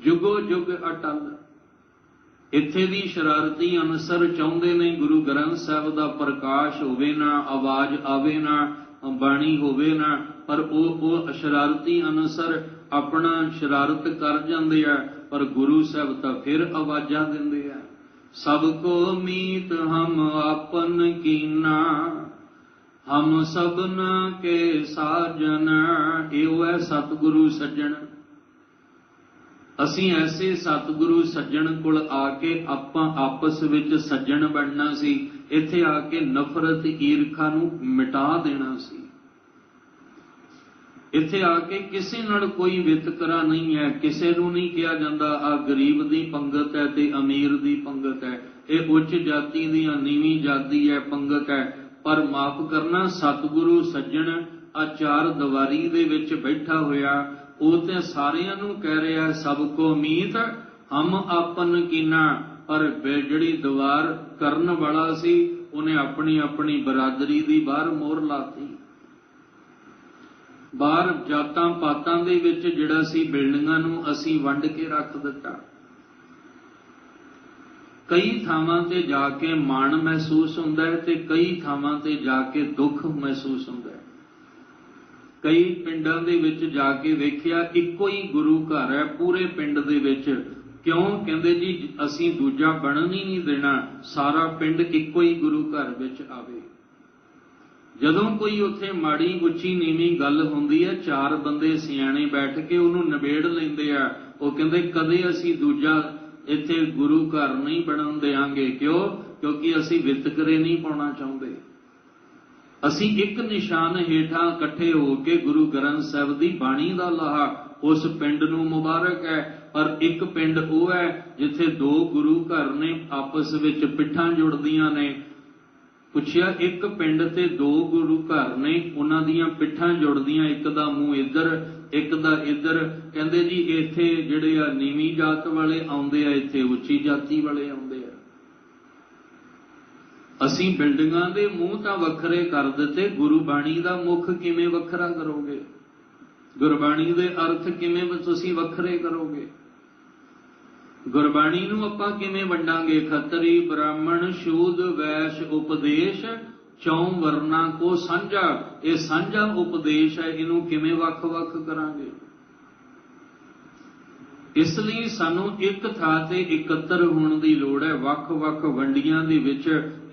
ਜੁਗੋ ਜੁਗ ਅਟਲ। ਇੱਥੇ ਵੀ ਸ਼ਰਾਰਤੀ ਅਨਸਰ ਚਾਹੁੰਦੇ ਨੇ ਗੁਰੂ ਗ੍ਰੰਥ ਸਾਹਿਬ ਦਾ ਪ੍ਰਕਾਸ਼ ਹੋਵੇ ਨਾ, ਆਵਾਜ਼ ਆਵੇ ਨਾ, ਬਾਣੀ ਹੋਵੇ ਨਾ, ਪਰ ਉਹ ਸ਼ਰਾਰਤੀ ਅਨਸਰ ਆਪਣਾ ਸ਼ਰਾਰਤ ਕਰ ਜਾਂਦੇ ਆ। ਪਰ ਗੁਰੂ ਸਾਹਿਬ ਤਾਂ ਫਿਰ ਆਵਾਜ਼ਾਂ ਦਿੰਦੇ ਆ। ਸਭ ਕੋ ਮੀਤ ਹਮ ਆਪਨ ਕੀਨਾ, ਹਮ ਸਭਨਾ ਕੇ ਸਾਜਨ। ਇਹੋ ਹੈ ਸਤਿਗੁਰੂ ਸੱਜਣ। ਅਸੀਂ ਐਸੇ ਸਤਿਗੁਰੂ ਸੱਜਣ ਕੋਲ ਆ ਕੇ ਆਪਾਂ ਆਪਸ ਵਿੱਚ ਸੱਜਣ ਬਣਨਾ ਸੀ। ਇੱਥੇ ਆ ਕੇ ਨਫ਼ਰਤ ਈਰਖਾ ਨੂੰ ਮਿਟਾ ਦੇਣਾ ਸੀ। ਇੱਥੇ ਆ ਕੇ ਕਿਸੇ ਨਾਲ ਕੋਈ ਵਿਤਕਰਾ ਨਹੀਂ ਹੈ। ਕਿਸੇ ਨੂੰ ਨਹੀਂ ਕਿਹਾ ਜਾਂਦਾ ਆ ਗਰੀਬ ਦੀ ਪੰਗਤ ਹੈ ਤੇ ਅਮੀਰ ਦੀ ਪੰਗਤ ਹੈ, ਇਹ ਉੱਚ ਜਾਤੀ ਦੀ ਜਾਂ ਨੀਵੀਂ ਜਾਤੀ ਹੈ ਪੰਗਤ ਹੈ। ਪਰ ਮਾਫ ਕਰਨਾ, ਸਤਿਗੁਰੂ ਸੱਜਣ ਆ ਚਾਰ ਦੀਵਾਰੀ ਦੇ ਵਿੱਚ ਬੈਠਾ ਹੋਇਆ, ਉਹ ਤੇ ਸਾਰਿਆਂ ਨੂੰ ਕਹਿ ਰਿਹਾ ਸਭ ਕੋ ਮੀਤ ਹਮ ਆਪਨ ਕੀਨਾ। ਪਰ ਜਿਹੜੀ ਦੀਵਾਰ ਕਰਨ ਵਾਲਾ ਸੀ ਉਹਨੇ ਆਪਣੀ ਆਪਣੀ ਬਰਾਦਰੀ ਦੀ ਬਾਹਰ ਮੋਹਰ ਲਾਤੀ। ਬਾਹਰ ਜਾਤਾਂ ਪਾਤਾਂ ਦੇ ਵਿੱਚ ਜਿਹੜਾ ਸੀ ਬਿਲਡਿੰਗਾਂ ਨੂੰ ਅਸੀਂ ਵੰਡ ਕੇ ਰੱਖ ਦਿੱਤਾ। ਕਈ ਥਾਵਾਂ ਤੇ ਜਾ ਕੇ ਮਾਣ ਮਹਿਸੂਸ ਹੁੰਦਾ ਹੈ ਤੇ ਕਈ ਥਾਵਾਂ ਤੇ ਜਾ ਕੇ ਦੁੱਖ ਮਹਿਸੂਸ ਹੁੰਦਾ ਹੈ। ਕਈ ਪਿੰਡਾਂ ਦੇ ਵਿੱਚ ਜਾ ਕੇ ਵੇਖਿਆ ਇੱਕੋ ਹੀ ਗੁਰੂ ਘਰ ਹੈ ਪੂਰੇ ਪਿੰਡ ਦੇ ਵਿੱਚ। ਕਿਉਂ? ਕਹਿੰਦੇ ਜੀ ਅਸੀਂ ਦੂਜਾ ਬਣਨ ਹੀ ਨਹੀਂ ਦੇਣਾ, ਸਾਰਾ ਪਿੰਡ ਇੱਕੋ ਹੀ ਗੁਰੂ ਘਰ ਵਿੱਚ ਆਵੇ। ਜਦੋਂ ਕੋਈ ਉੱਥੇ ਮਾੜੀ ਉੱਚੀ ਨੀਵੀਂ ਗੱਲ ਹੁੰਦੀ ਹੈ, ਚਾਰ ਬੰਦੇ ਸਿਆਣੇ ਬੈਠ ਕੇ ਉਹਨੂੰ ਨਿਬੇੜ ਲੈਂਦੇ ਆ। ਉਹ ਕਹਿੰਦੇ ਕਦੇ ਅਸੀਂ ਦੂਜਾ ਇੱਥੇ ਗੁਰੂ ਘਰ ਨਹੀਂ ਬਣਨ ਦੇਾਂਗੇ। ਕਿਉਂ? क्योंकि असी वितकरे नहीं पाउणा चाहुंदे। असी एक निशान हेठां इकट्ठे होके गुरु ग्रंथ साहिब दी बाणी दा लाहा उस पिंड नूं मुबारक है। पर एक पिंड वो है जिथे दो गुरु घर ने आपस विच पिठां जुड़दियां ने। पुछिया एक पिंड ते दो गुरु घर ने, उन्हां दीयां पिठां जुड़दियां, एक दा मूँह इधर एक दा इधर। कहंदे जी इत्थे जिहड़े आ नीवीं जात वाले आउंदे आ, इत्थे उच्ची जाति वाले आउंदे आ। असीं बिल्डिंगां दे मूँह तां वखरे कर दित्ते, गुरबाणी दा मुख किवें वखरा करोगे? गुरबाणी दे अर्थ किवें तुसीं वखरे करोगे? गुरबाणी नूं आपां किवें वंडांगे? खतरी ब्राह्मण शूद वैश उपदेश चौं वरना को सांझा। ये सांझा उपदेश है, इनू किवें वख-वख करांगे? इसलिए सानू एक थां ते इकत्तर होने की लोड़ है। वख-वख वंडियां दे विच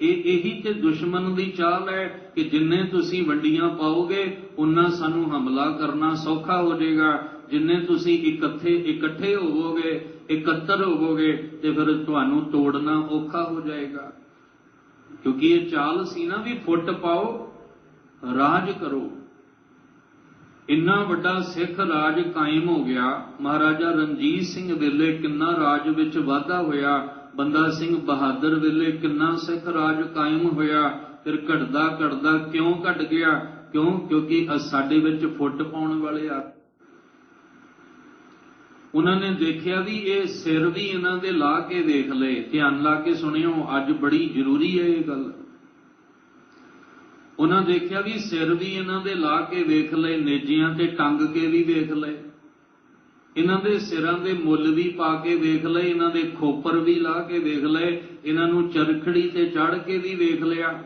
यही ते दुश्मन दी चाल है कि जिन्ने तुसीं वंडियां पाओगे उन्ना सानू हमला करना सौखा हो जाएगा। जिन्ने तुसीं इकट्ठे होवोगे, इकत्तर होवोगे, ते फिर तुहानू तोड़ना औखा हो जाएगा। क्योंकि ये चाल सी ना भी फुट पाओ राज करो। इन्ना वड्डा सिख राज कायम हो गया। महाराजा रणजीत सिंह वेले किन्ना राज विच वाधा होया, बंदा सिंह बहादुर वेले किन्ना सिख राज कायम होया। फिर घटदा घटदा क्यों घट गया? क्यों? क्योंकि साडे विच फुट पाउण वाले आ। उन्होंने देखिया भी ये सिर भी इन्हां दे ला के देख ले। ध्यान ला के सुनियो, अज बड़ी जरूरी है ये गल। उन्हें देखिया भी सिर भी इन्हां दे ला के वेख ले, नेजियां ते टंग के भी वेख ले, इन्हां दे सिरां दे मुल भी पा के वेख ले, इन्हां दे खोपर भी ला के वेख ले, इन्हां नूं चरखड़ी ते चढ़ के भी वेख लिया,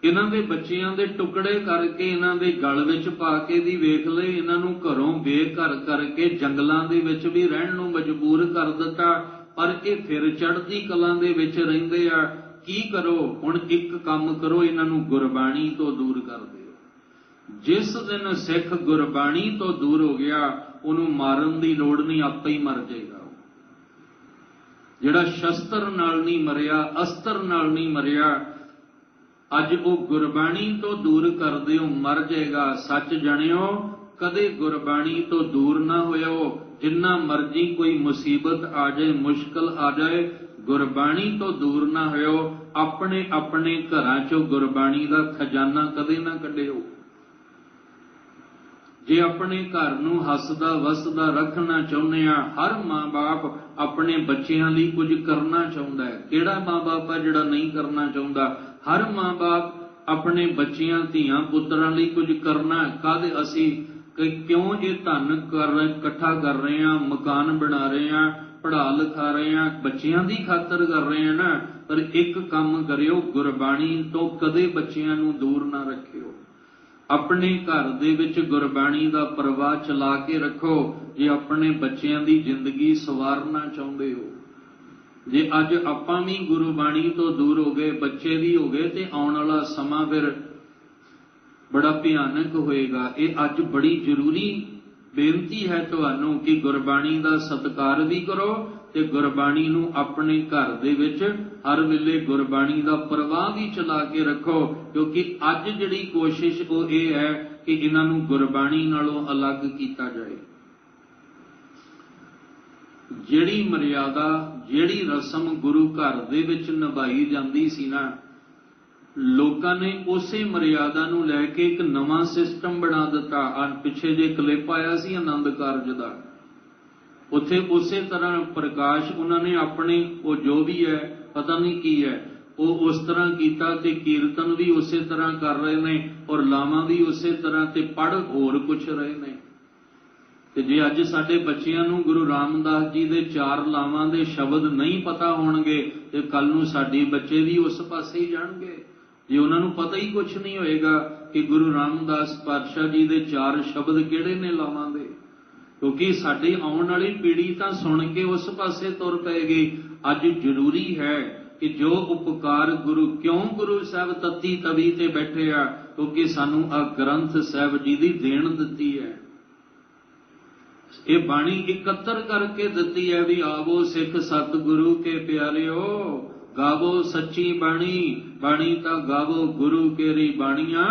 इन्हां दे बच्चियां दे टुकड़े करके इन्हां दे गल विच पा के भी वेख ले, इन्हां नूं घरों बेघर करके जंगलां दे विच भी रहण नूं मजबूर कर दिता। पर ये फिर चढ़दी कलां दे विच रहिंदे आ। की करो हुण? एक काम करो, इन्हां नूं गुरबाणी तो दूर कर दिओ। जिस दिन सिख गुरबाणी तो दूर हो गया, उहनूं मारन दी लोड़ नहीं, आपे ही मर जाएगा। जिहड़ा शस्त्र नाल नहीं मरिया, अस्त्र नाल नहीं मरिया, अज वो गुरबाणी तो दूर कर दिओ, मर जाएगा। सच जणियो, कदे गुरबाणी तो दूर ना होयो। जिन्ना मर्जी कोई मुसीबत आ जाए, मुश्किल आ जाए, गुरबाणी तो दूर ना होयो। अपने अपने घरां चों गुरबाणी दा खजाना कदे ना कढिओ। जे अपने घर नूं हसदा वसदा रखना चाहुंदे आ, हर मां बाप अपने बच्चियां लई कुछ करना चाहुंदा है। किहड़ा मां बाप है जिहड़ा नहीं करना चाहुंदा? हर मां बाप अपने बच्चियां धीआं पुत्रां लई कुछ करना। कद असी क्यों ये धन इकट्ठा कर रहे हैं, मकान बना रहे हैं, पढ़ा लिखा रहे हैं, बच्चियां दी खातर कर रहे हैं ना। पर एक काम करियो, गुरबाणी तो कदे बच्चियां नूं दूर ना रखियो। अपने घर दे विच गुरबाणी दा प्रवाह चला के रखो। जे अपने बच्चियां दी जिंदगी सवारना चाहुंदे हो, जे अज आपां भी गुरबाणी तो दूर हो गए, बच्चे भी हो गए, तो आउण वाला समा फिर बड़ा भयानक होएगा। ये अज बड़ी जरूरी बेनती है तुहानू कि गुरबाणी दा सत्कार भी करो ते गुरबाणी नू अपने घर दे विच हर वेले गुरबाणी दा प्रवाह भी चला के रखो। क्योंकि अज जिहड़ी कोशिश वो ये है कि इन्हां नू गुरबाणी नालों अलग कीता जाए। जिहड़ी मर्यादा, जिहड़ी रस्म गुरु घर दे विच निभाई जांदी सी ना, लोकां ने उसे मर्यादा नूं लैके एक नवां सिस्टम बना दिता। पिछे जे क्लिप आया सी आनंद कारज दा, उत्थे उसे तरह प्रकाश उन्होंने अपने वो जो भी है पता नहीं की है वो उस तरह कीता ते कीर्तन भी उसे तरह कर रहे ने और लावां भी उसे तरह ते पढ़ होर कुछ रहे ने। ते जे अज साडे बच्चियां नूं गुरु रामदास जी दे 4 लावां दे शब्द नहीं पता होणगे ते कल नूं साडे बच्चे भी उस पासे ही जाणगे। जे उन्हां नूं पता ही कुछ नहीं होएगा कि गुरु रामदास पातशाह जी दे 4 शब्द किहड़े ने लावां दे, क्योंकि साडी आउण वाली पीढ़ी तां सुण के उस पासे तुर पैगी। अज जरूरी है कि जो उपकार गुरु क्यों गुरु साहब तत्ती तवी ते बैठे आ, क्योंकि सानू आ ग्रंथ साहब जी दी देण दित्ती है। ये बाणी इकत्र करके दिती है भी आवो सिख सतगुरु के प्यारिओ, गावो सच्ची बाणी, बाणी तां गावो गुरु केरी बाणियां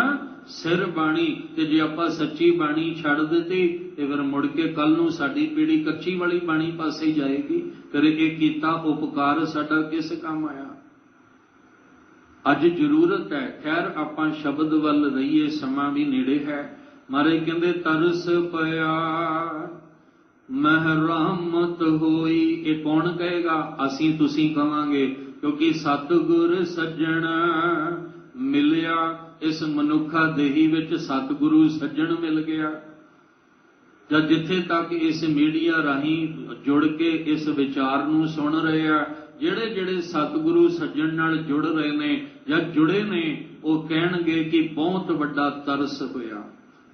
सिर बाणी। ते जे आपां सच्ची बाणी छड़ दित्ती ते फिर मुड़ के कल नूं साडी पीढ़ी कच्ची वाली बाणी पासे जाएगी। फिर ये कीता उपकार साडा किस काम आया। अज जरूरत है, खैर आपां शब्द वल रहीए, समा भी नेड़े है। मारे कहंदे तरस पया मह रहमत होई, ये कौन कहेगा? असीं तुसीं कहांगे, क्योंकि सतगुर सज्जण मिलिया। इस मनुखा देही विच सतगुरु सज्जण मिल गया। जब जिथे तक इस मीडिया राही जुड़ के इस विचार नूं सुन रहे हैं, ਜਿਹੜੇ ਜਿਹੜੇ सतगुरु सज्जन नाल जुड़ रहे ने या जुड़े ने, वो कहणगे कि बहुत वड्डा तरस होया,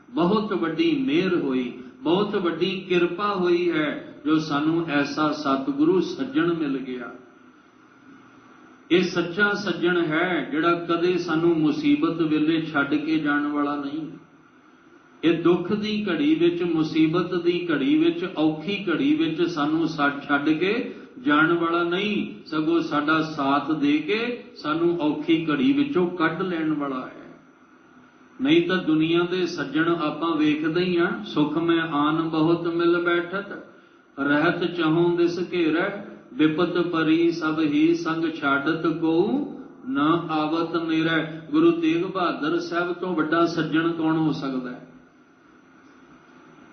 बहुत वड्डी मेहर होई, बहुत वड्डी किरपा हुई है जो सानू ऐसा सतगुरु सज्जन मिल गया। ये सच्चा सज्जन है जिहड़ा कदे सानू मुसीबत वेले छड्ड के जाण वाला नहीं। ये दुख दी घड़ी विच, मुसीबत दी घड़ी विच, औखी घड़ी विच सानू छड्ड के जाण वाला नहीं, सगों साडा साथ दे के सानू औखी घड़ी विचों कढ लैण वाला है। नहीं तो दुनिया दे सज्जन आपां वेखदे ही हां, सुख में आन बहुत मिल बैठत, रहत चहों दिस घेरै, विपत परी सब ही संग छाडत को न आवत नेरै। गुरु तेग बहादुर साहब तो वड्डा सज्जन कौन हो सकता है?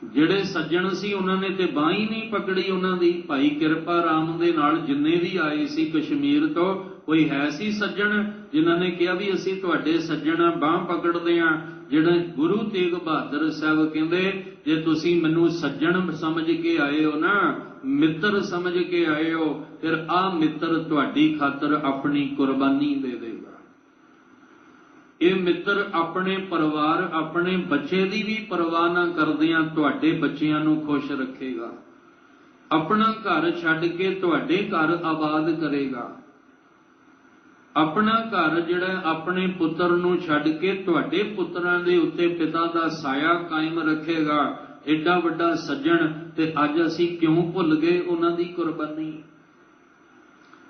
ਜਿਹੜੇ सज्जन सी उन्होंने ते बांह ही नहीं पकड़ी उन्हों दी। भाई किरपा राम दे नाल जिन्ने भी आए सी कश्मीर तो, कोई है सी सज्जन जिन्हों ने कहा भी असीं तुहाडे सज्जन आ, बांह पकड़दे आ। जिहड़े गुरु तेग बहादुर साहब कहंदे, जे तुसीं मैनूं सज्जन समझ के आए हो ना, मित्र समझ के आए हो, फिर आ मित्र तुहाडी खातर अपनी कुर्बानी दे देगा। ये मित्र अपने परिवार, अपने बच्चे की भी परवाह ना करदियां तुहाडे बच्चियां नूं खुश रखेगा, अपना घर छड्ड के तुहाडे घर आबाद करेगा, अपना घर जिहड़ा अपने पुत्र नूं छड्ड के तुहाडे पुत्रां दे उत्ते पिता दा साया कायम रखेगा। एडा वड्डा सज्जन, ते अज असीं क्यों भुल गए उन्हां दी कुर्बानी।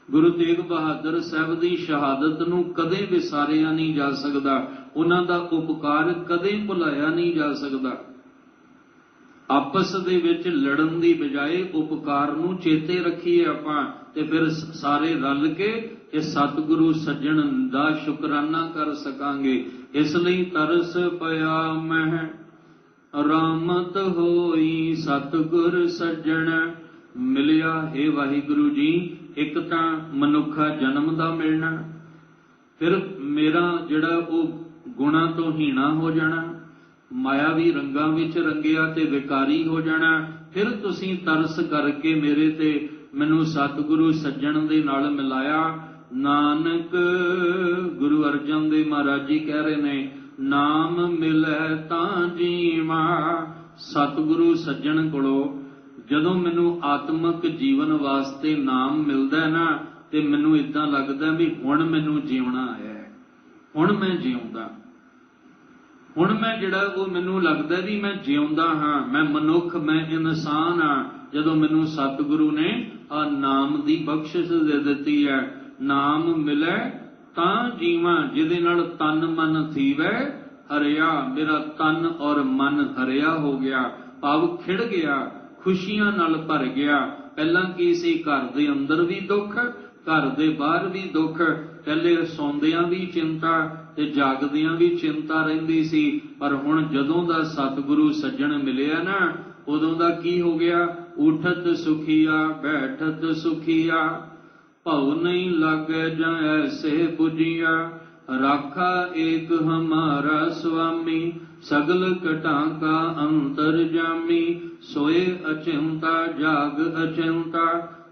गुरु तेग बहादुर साहब की शहादत नूं कदे विसारिया नहीं जा सकता, उन्हां दा उपकार कदे भुलाया नहीं जा सकता। आपस दे विच लड़न दी बजाए उपकार नूं चेते रखीए आपां, ते फिर सारे रल के इस सतगुरु सज्जन दा शुकराना कर सकांगे। इसलिए तरस पया मह रहमत होई, सतगुर सज्जन मिलिया। हे वाहिगुरु जी, एक तां मनुखा जन्म दा मिलना, फिर मेरा जिहड़ा वो गुणा तो हीणा हो जाना, मायावी रंगां विच रंगिया ते विकारी हो जाना, फिर तुसीं तरस करके मेरे ते मैनूं सतगुरु सज्जन दे नाल मिलाया। नानक गुरु अर्जन देव महाराज जी कह रहे ने, नाम मिलै तां जीवा। सतगुरु सज्जन कोलों जदों मैनूं आत्मक जीवन वास्ते नाम मिलदा है ना, ते मैनूं इदां लगदा भी हुण मैनूं जीवना आया है, हुण मैं जीउंदा, हुण मैं जिहड़ा वो मैनूं लगदा भी मैं जीउंदा हां, मैं मनुख, मैं इंसान हां। जदों मैनूं सतगुरु ने आ नाम दी बख्शिश दे दित्ती है। नाम मिलै तां जीवां, जिहदे नाल तन मन थीवै हरिया। मेरा तन और मन हरिया हो गया, भाव खिड़ गया, खुशियां नाल भर गया। पहला की सी, घर दे अंदर भी दुख, घर दे बाहर भी दुख। पहले सौंदियां भी चिंता ते जागदियां भी चिंता रहिंदी सी, पर हुण जदों दा सतगुरु सज्जन मिलिया ना, उदों दा की हो गया? उठत सुखिया बैठत सुखिया, भव नहीं लागे जां ऐसे बुझिया। राखा एक हमारा स्वामी, सगल घटां का अंतर जामी। सोए अचिंता जाग अचिंता,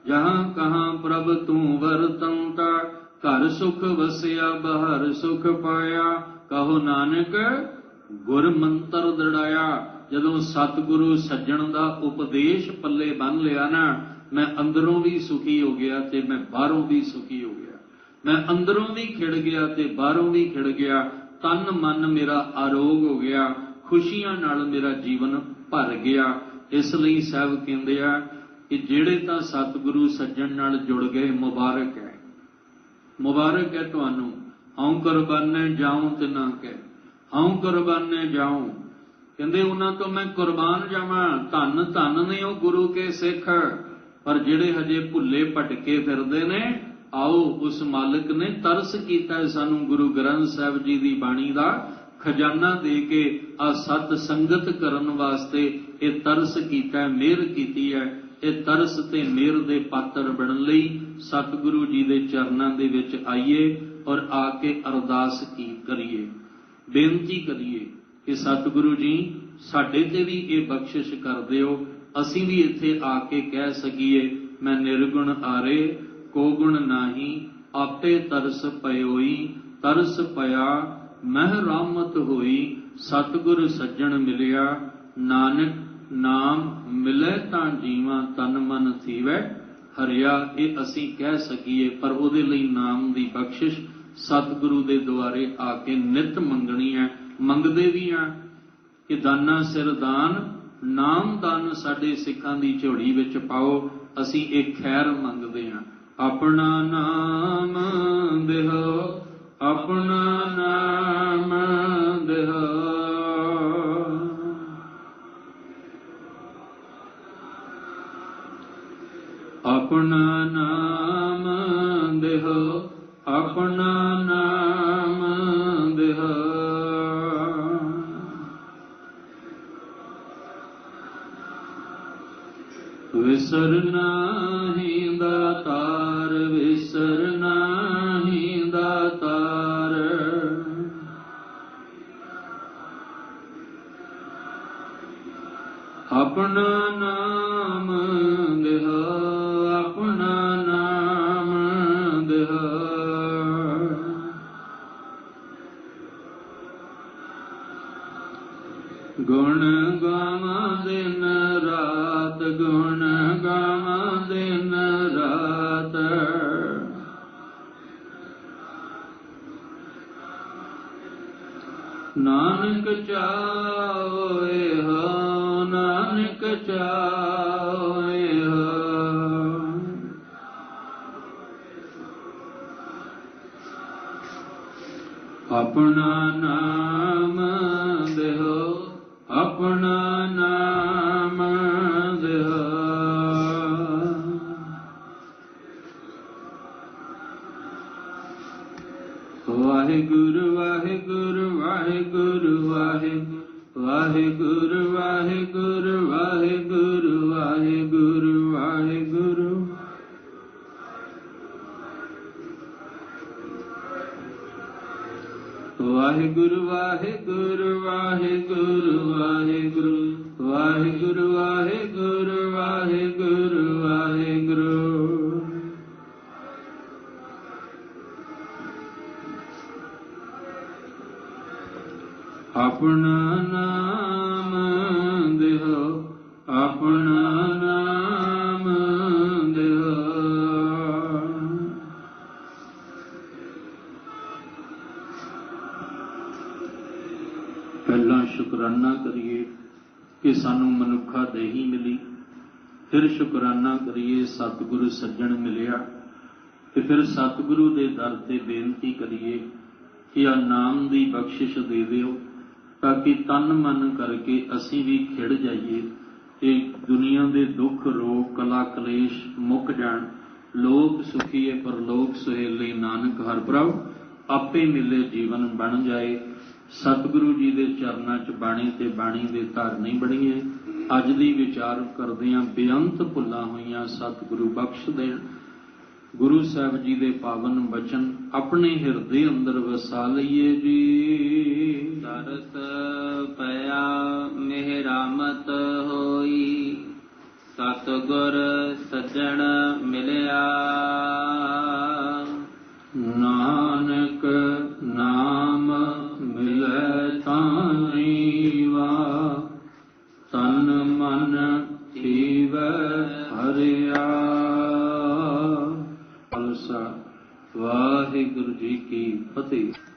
जहां कहां प्रभ तू वरतंता। घर सुख वसिया बाहर सुख पाया, कहो नानक गुर मंत्र दृढ़ाया। जदों सतगुरु सज्जन का उपदेश पल्ले बन लिया ना, मैं अंदरों भी सुखी हो गया ते मैं बाहरों भी सुखी हो गया। मैं अंदरों भी खिड़ गया ते बाहरों भी खिड़ गया। तन मन मेरा आरोग हो गया, खुशियां नाल मेरा जीवन भर गया। इस लई साहब कहते हैं कि जेड़े तां सतगुरु सज्जन नाल जुड़ गए मुबारक है, मुबारक है तुहानू। हऊँ कुरबाने जाऊं तिना के, हऊँ कुरबाने जाऊं, कहते उन्हां तो मैं कुरबान जावां। धन धन ने वो गुरु के सिख, पर जेड़े हजे भुले भटके फिरदे ने, आओ उस मालिक ने तरस कीता है सानू गुरु ग्रंथ साहिब जी दी बाणी दा खजाना दे के आ सत संगत करन वास्ते ये तरस कीता है, मेहर कीती है। ये तरस ते मेहर दे पात्र बनन लई सतगुरु जी दे चरनां दे विच आइए और आके अरदास की करिए, बेनती करिए कि सतगुरु जी साडे ते भी ये बख्शिश कर दिओ, असीं भी इत्थे आके कह सकीए मैं निर्गुण आरे को गुण नाही, आपे तरस पयोई, तरस पया मह रामत होई। सतगुर सज्जन मिलिया, नानक नाम मिले तां जीवा, तन मन थीवै हरिया। ये असीं कह सकीए, पर उहदे लई नाम दी बख्शिश सतगुरु दे द्वारे आके नित मंगनी है। मंगदे भी हैं कि दाना सिर दान, नाम दान साडे सिखां दी झोली विच पाओ। असीं एक खैर मंगदे हैं, अपना नाम देहो, अपना नाम देहो, अपना नाम देहो, अपना नाम देहो। विसर नाही दातार, विसर नाही दातार, अपना नाम देहो, अपना नाम देहो। गुण गावा दिन रात, गुण गावा दिन रात, नानक चाओए हो, नानक चाओए हो। अपना नाम देहो, अपना नाम देहो। वाहिगुरु वाहिगुरु वाहिगुरु वाहिगुरु, वाहिगुरु वाहिगुरु वाहिगुरु, वाहिगुरु वाहिगुरु। वाहिगुरु वाहिगुरु वाहिगुरु वाहिगुरु, वाहिगुरु वाहिगुरु वाहिगुरु वाहिगुरु। अपना नाम देहो, अपना नाम देहो। पहला शुकराना करिए कि सानू मनुखा देही मिली, फिर शुकराना करिए सतगुरु सज्जन मिलिया, ते फिर सतगुरु दे दर ते बेनती करिए कि आ नाम दी बख्शिश दे दिओ, ताकि तन मन करके असी भी खिड़ जाइए, कि दुनिया दे दुख रोग कला कलेश मुक जाण। लोक सुखीए पर लोक सुहेले, नानक हर प्रभ आपे मिले जीवन बन जाए। सतगुरु जी दे चरनां च बाणी ते बाणी दे धारनी बणीए। अज दी विचार करदियां बेअंत भुल्लां होईयां सतगुरु बख्श देण। गुरु साहब जी दे पावन बचन अपने हिरदे अंदर वसा लईए जी। तरस पया मेहरामत होई, सतगुर सज्जन मिलिया। नानक नाम मिलै तां जीवा, तन मन थीवै हरिया। खालसा वाहिगुरु जी की फतेह।